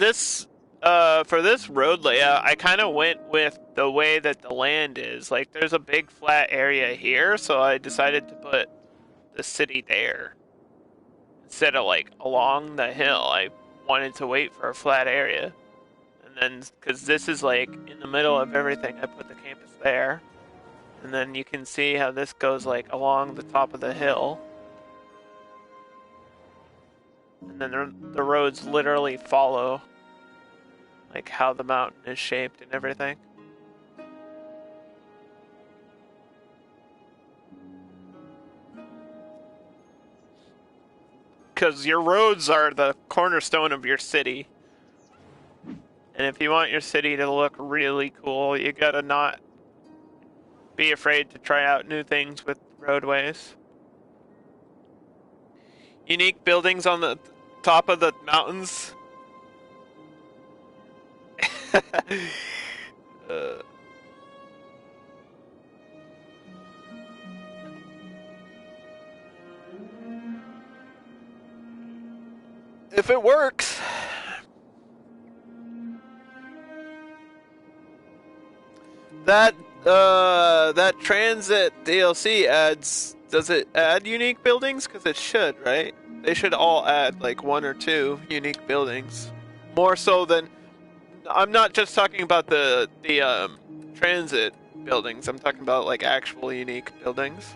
this road layout, I kind of went with the way that the land is. Like, there's a big flat area here, so I decided to put the city there. Instead of, like, along the hill, I wanted to wait for a flat area. And then, because this is, like, in the middle of everything, I put the campus there. And then you can see how this goes, like, along the top of the hill. And then the roads literally follow, like, how the mountain is shaped and everything. Because your roads are the cornerstone of your city. And if you want your city to look really cool, you gotta not be afraid to try out new things with roadways. Unique buildings on the top of the mountains. If it works. That transit DLC adds, does it add unique buildings? Because it should, right? They should all add like 1 or 2 unique buildings. More so than, I'm not just talking about the transit buildings. I'm talking about like actual unique buildings.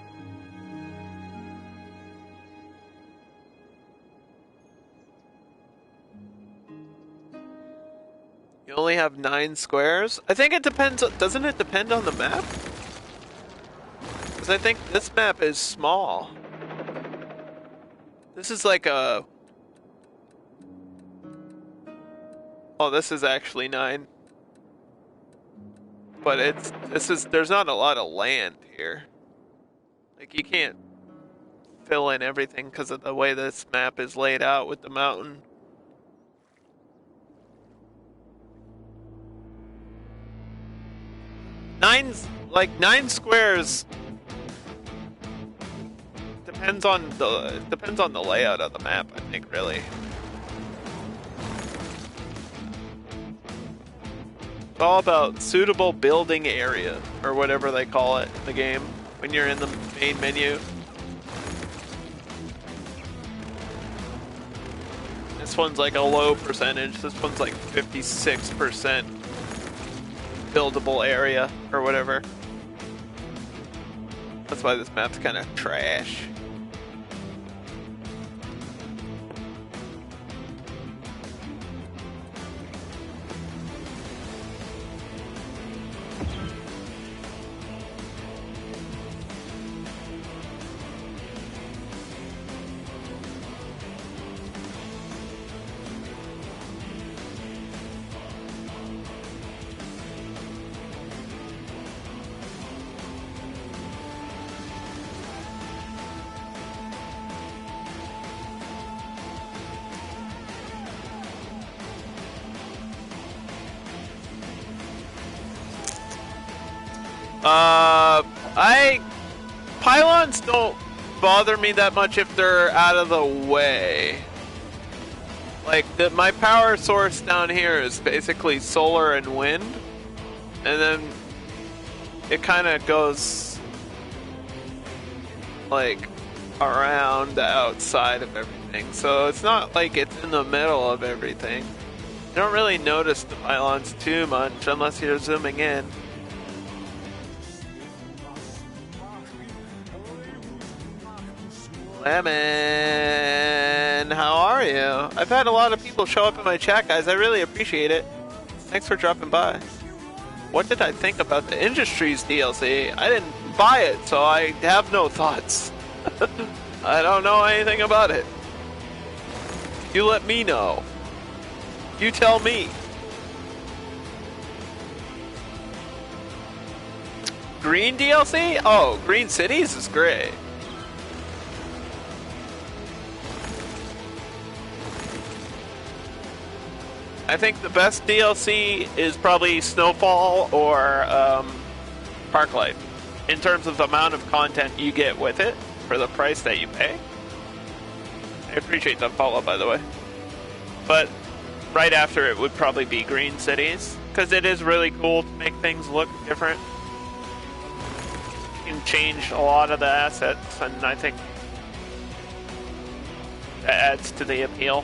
You only have 9 squares? I think it depends, doesn't it depend on the map? Because I think this map is small. This is like a... Oh, this is actually 9. But there's not a lot of land here. Like, you can't fill in everything because of the way this map is laid out with the mountain. Nine squares depends on the layout of the map, I think, really. It's all about suitable building area, or whatever they call it in the game when you're in the main menu. This one's like a low percentage. This one's like 56% buildable area, or whatever. That's why this map's kind of trash. Pylons don't bother me that much if they're out of the way. Like, my power source down here is basically solar and wind, and then it kind of goes, like, around the outside of everything. So it's not like it's in the middle of everything. You don't really notice the pylons too much unless you're zooming in. Lemon, how are you? I've had a lot of people show up in my chat, guys. I really appreciate it. Thanks for dropping by. What did I think about the Industries DLC? I didn't buy it, so I have no thoughts. I don't know anything about it. You let me know. You tell me. Green DLC? Oh, Green Cities is great. I think the best DLC is probably Snowfall or Parklight, in terms of the amount of content you get with it for the price that you pay. I appreciate that follow, by the way. But right after it would probably be Green Cities, because it is really cool to make things look different. You can change a lot of the assets, and I think that adds to the appeal.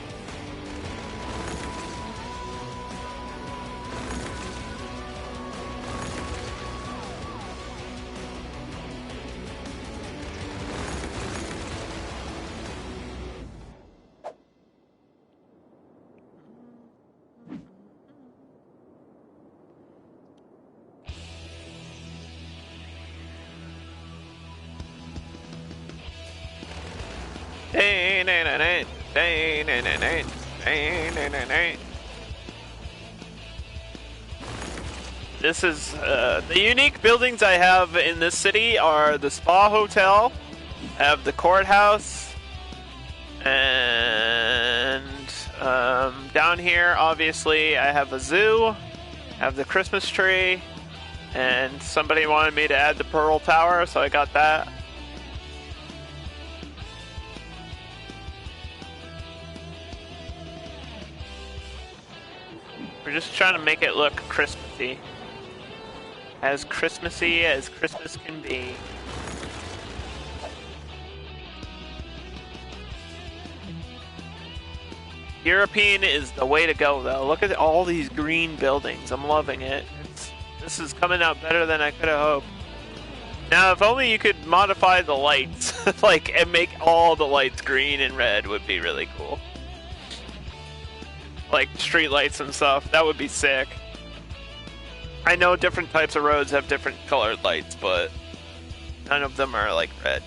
This is the unique buildings I have in this city are the Spa Hotel, I have the courthouse, and down here obviously I have a zoo, I have the Christmas tree, and somebody wanted me to add the Pearl Tower, so I got that. We're just trying to make it look Christmassy. As Christmassy as Christmas can be. European is the way to go, though. Look at all these green buildings. I'm loving it. This is coming out better than I could have hoped. Now, if only you could modify the lights, like, and make all the lights green and red would be really cool. Like street lights and stuff. That would be sick. I know different types of roads have different colored lights, but none of them are like red.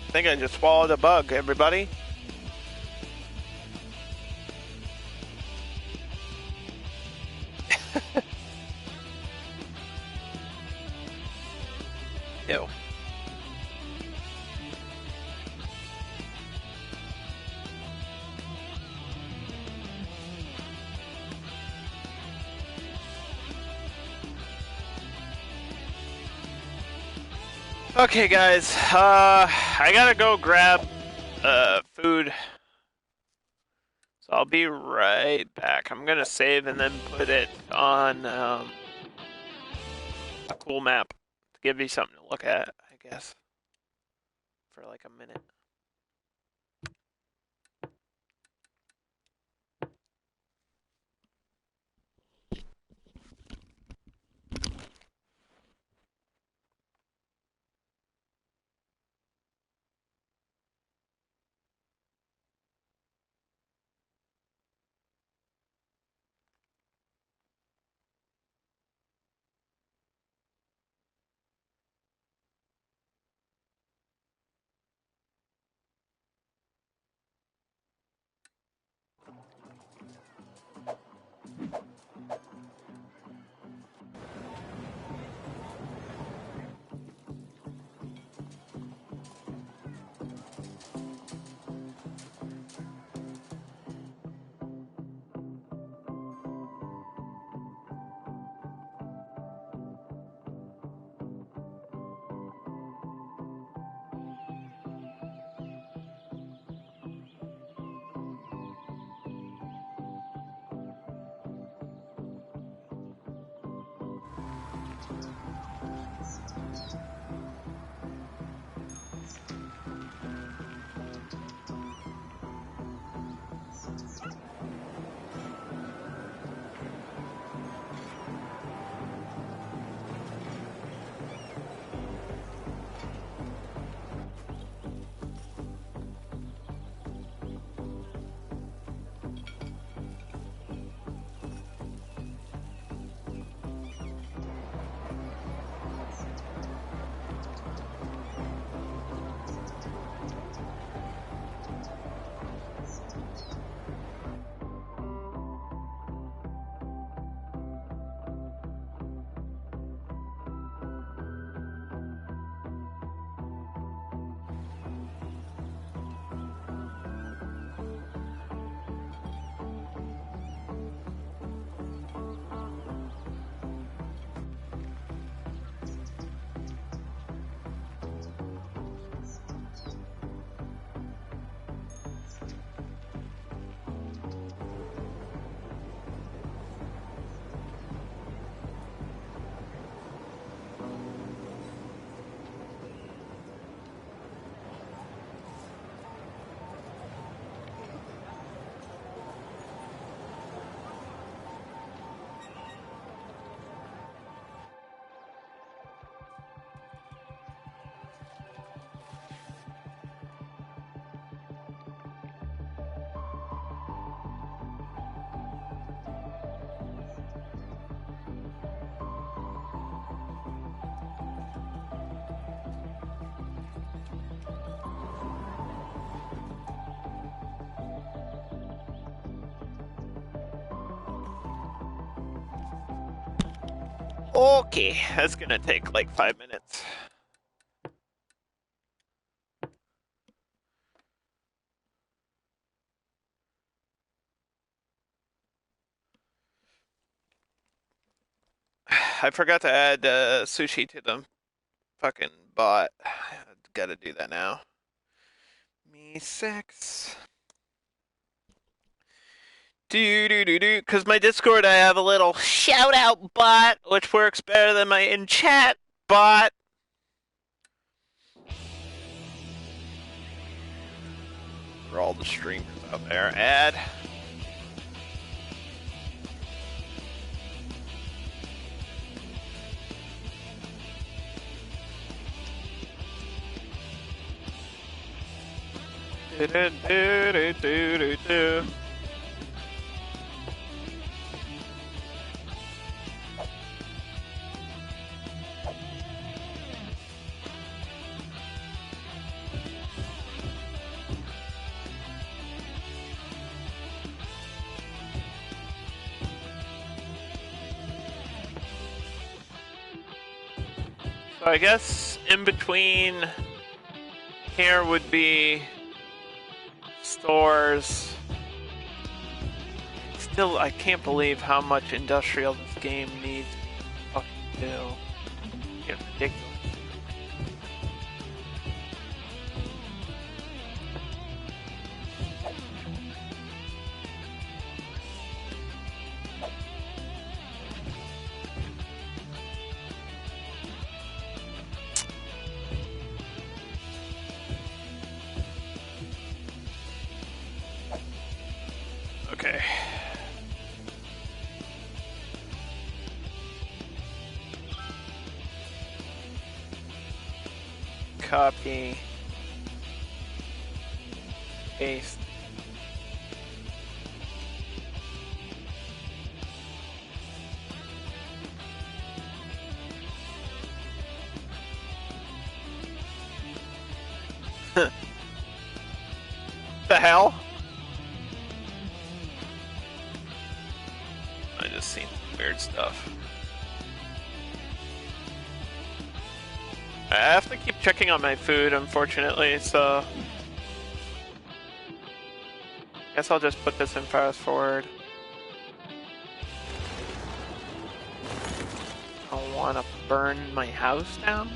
I think I just swallowed a bug, everybody. Ew. Okay, guys. I gotta go grab food. So I'll be right back. I'm gonna save and then put it on a cool map to give you something to look at, I guess, for like a minute. Okay, that's gonna take like 5 minutes. I forgot to add sushi to the fucking bot. Gotta do that now. Me 6. Because my Discord, I have a little shout out bot, which works better than my in chat bot. For all the streamers out there, add. Do. So I guess in between here would be stores. Still, I can't believe how much industrial this game needs to fucking do. It's ridiculous. Okay. Copy. Paste. The hell? I just seen weird stuff. I have to keep checking on my food, unfortunately, so guess I'll just put this in fast forward. I want to burn my house down.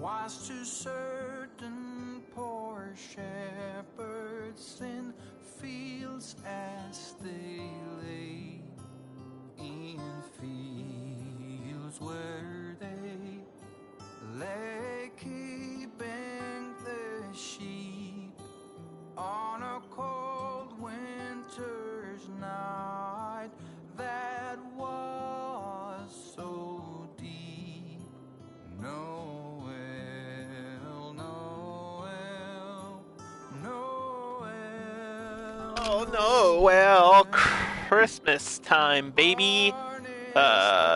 was to certain poor shepherds in fields as they lay, in fields where they lay keeping the sheep on a cold winter's night that was so deep. Noel, Noel, Noel. Oh no, well, Christmas time, baby.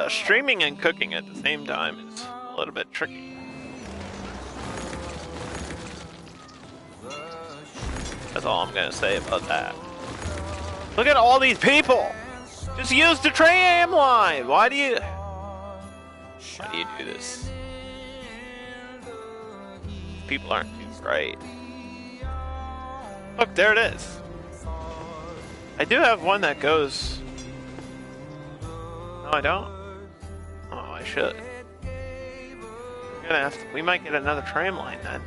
Streaming and cooking at the same time is a little bit tricky. That's all I'm gonna say about that. Look at all these people! Just use the tram line! Why do you do this? People aren't too bright. Look, there it is. I do have one that goes... No, I don't? Oh, I should. We're gonna have to... We might get another tram line then.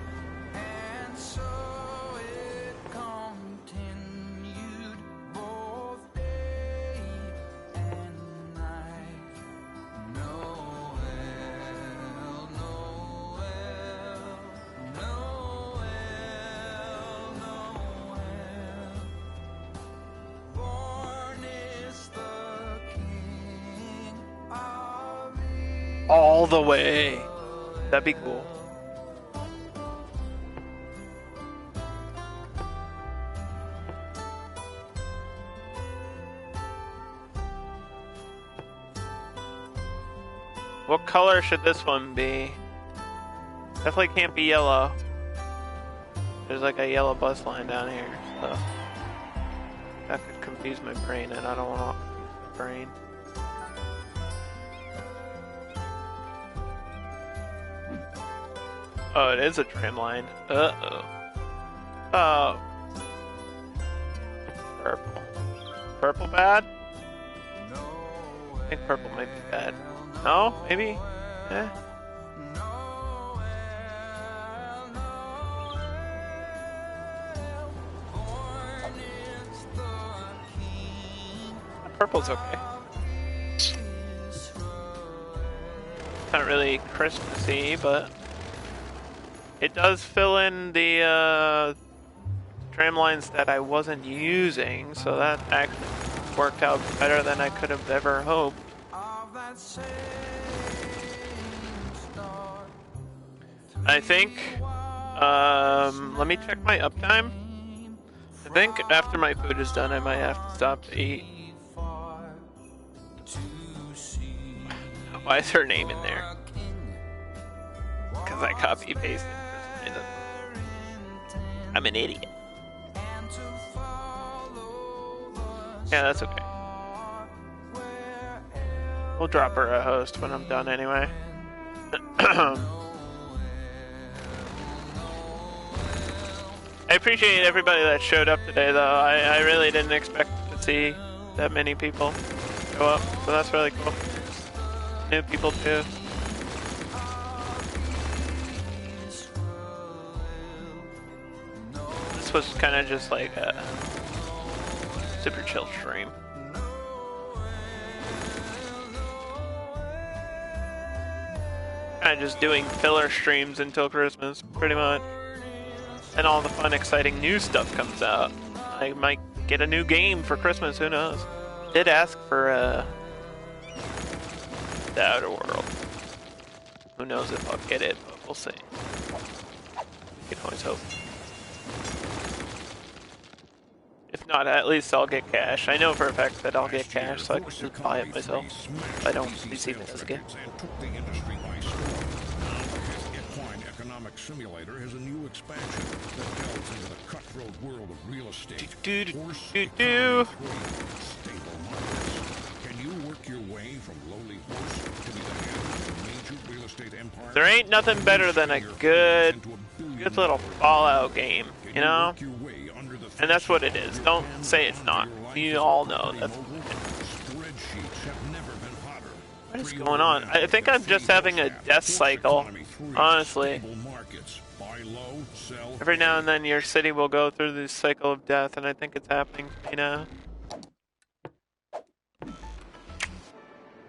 All the way. That'd be cool. What color should this one be? Definitely can't be yellow. There's like a yellow bus line down here, so that could confuse my brain, and I don't want to confuse my brain. Oh, it is a tram line. Uh-oh. Oh. Purple. Purple bad? I think purple might be bad. No? Maybe? Eh? Purple's okay. Not really Christmassy, but it does fill in the tram lines that I wasn't using, so that actually worked out better than I could have ever hoped. I think, let me check my uptime. I think after my food is done, I might have to stop to eat. Why is her name in there? Because I copy-pasted. I'm an idiot. Yeah, that's okay. We'll drop her a host when I'm done anyway. I appreciate everybody that showed up today, though. I really didn't expect to see that many people show up, so that's really cool. New people, too. This was kind of just like a super chill stream. Kind of just doing filler streams until Christmas, pretty much. And all the fun, exciting new stuff comes out. I might get a new game for Christmas, who knows? Did ask for the Outer World. Who knows if I'll get it, but we'll see. You can always hope. If not, at least I'll get cash. I know for a fact that I'll get cash, so I can just buy it myself. I don't receive it as a gift. Economic Simulator has a new expansion that delves into the cutthroat world of real estate. Horse economy 3, stable markets. Can you work your way from lowly horse to be the head of a major real estate empire? There ain't nothing better than a good little Fallout game, you know? And that's what it is. Don't say it's not. You all know that's what is going on. I think I'm just having a death cycle 3 Honestly. stable markets. Buy low, sell Every now high. and then your city will go through this cycle of death, and I think it's happening to me now.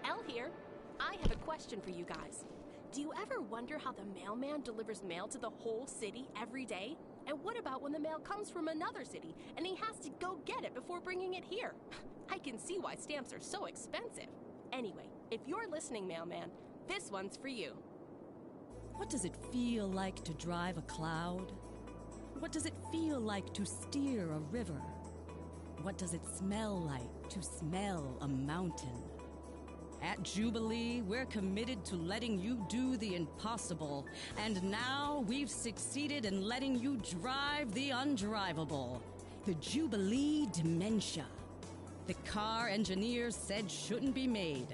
Elle here. I have a question for you guys. Do you ever wonder how the mailman delivers mail to the whole city every day? And what about when the mail comes from another city and he has to go get it before bringing it here? I can see why stamps are so expensive. Anyway, if you're listening, mailman, this one's for you. What does it feel like to drive a cloud? What does it feel like to steer a river? What does it smell like to smell a mountain? At Jubilee, we're committed to letting you do the impossible, and now we've succeeded in letting you drive the undrivable. The Jubilee Dementia. The car engineers said shouldn't be made.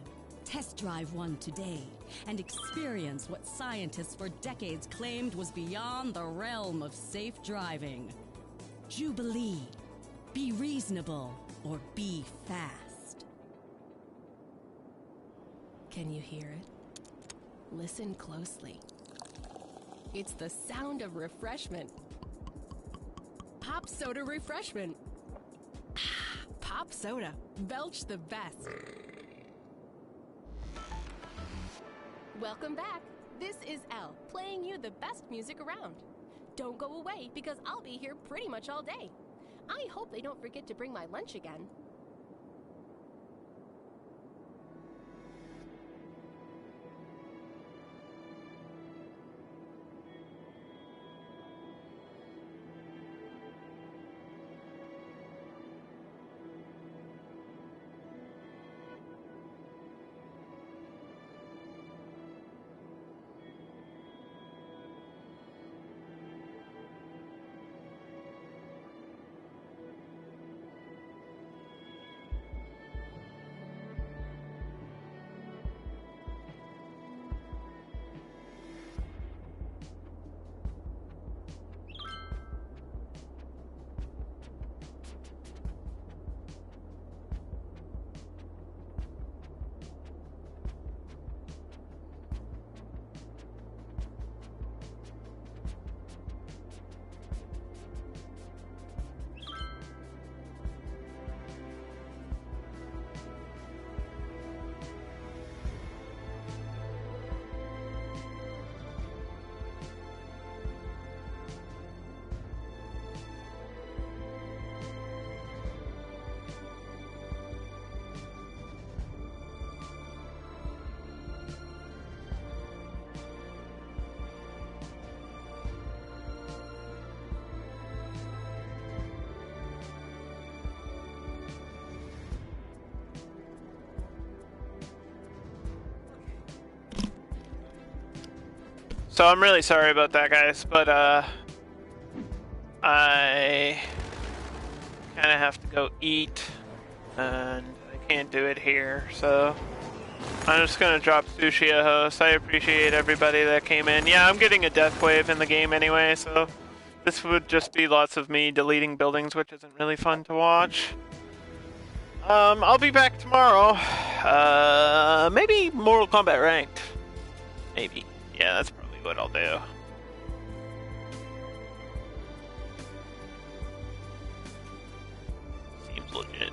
Test drive one today and experience what scientists for decades claimed was beyond the realm of safe driving. Jubilee. Be reasonable or be fast. Can you hear it? Listen closely. It's the sound of refreshment. Pop soda refreshment. Pop soda. Belch the best. Welcome back. This is Elle, playing you the best music around. Don't go away, because I'll be here pretty much all day. I hope they don't forget to bring my lunch again. So I'm really sorry about that, guys, but I kind of have to go eat, and I can't do it here, so I'm just gonna drop Sushi a host. I appreciate everybody that came in. Yeah, I'm getting a death wave in the game anyway, so this would just be lots of me deleting buildings, which isn't really fun to watch. I'll be back tomorrow. Maybe Mortal Kombat Ranked. Maybe. Yeah, that's probably what I'll do. Seems legit.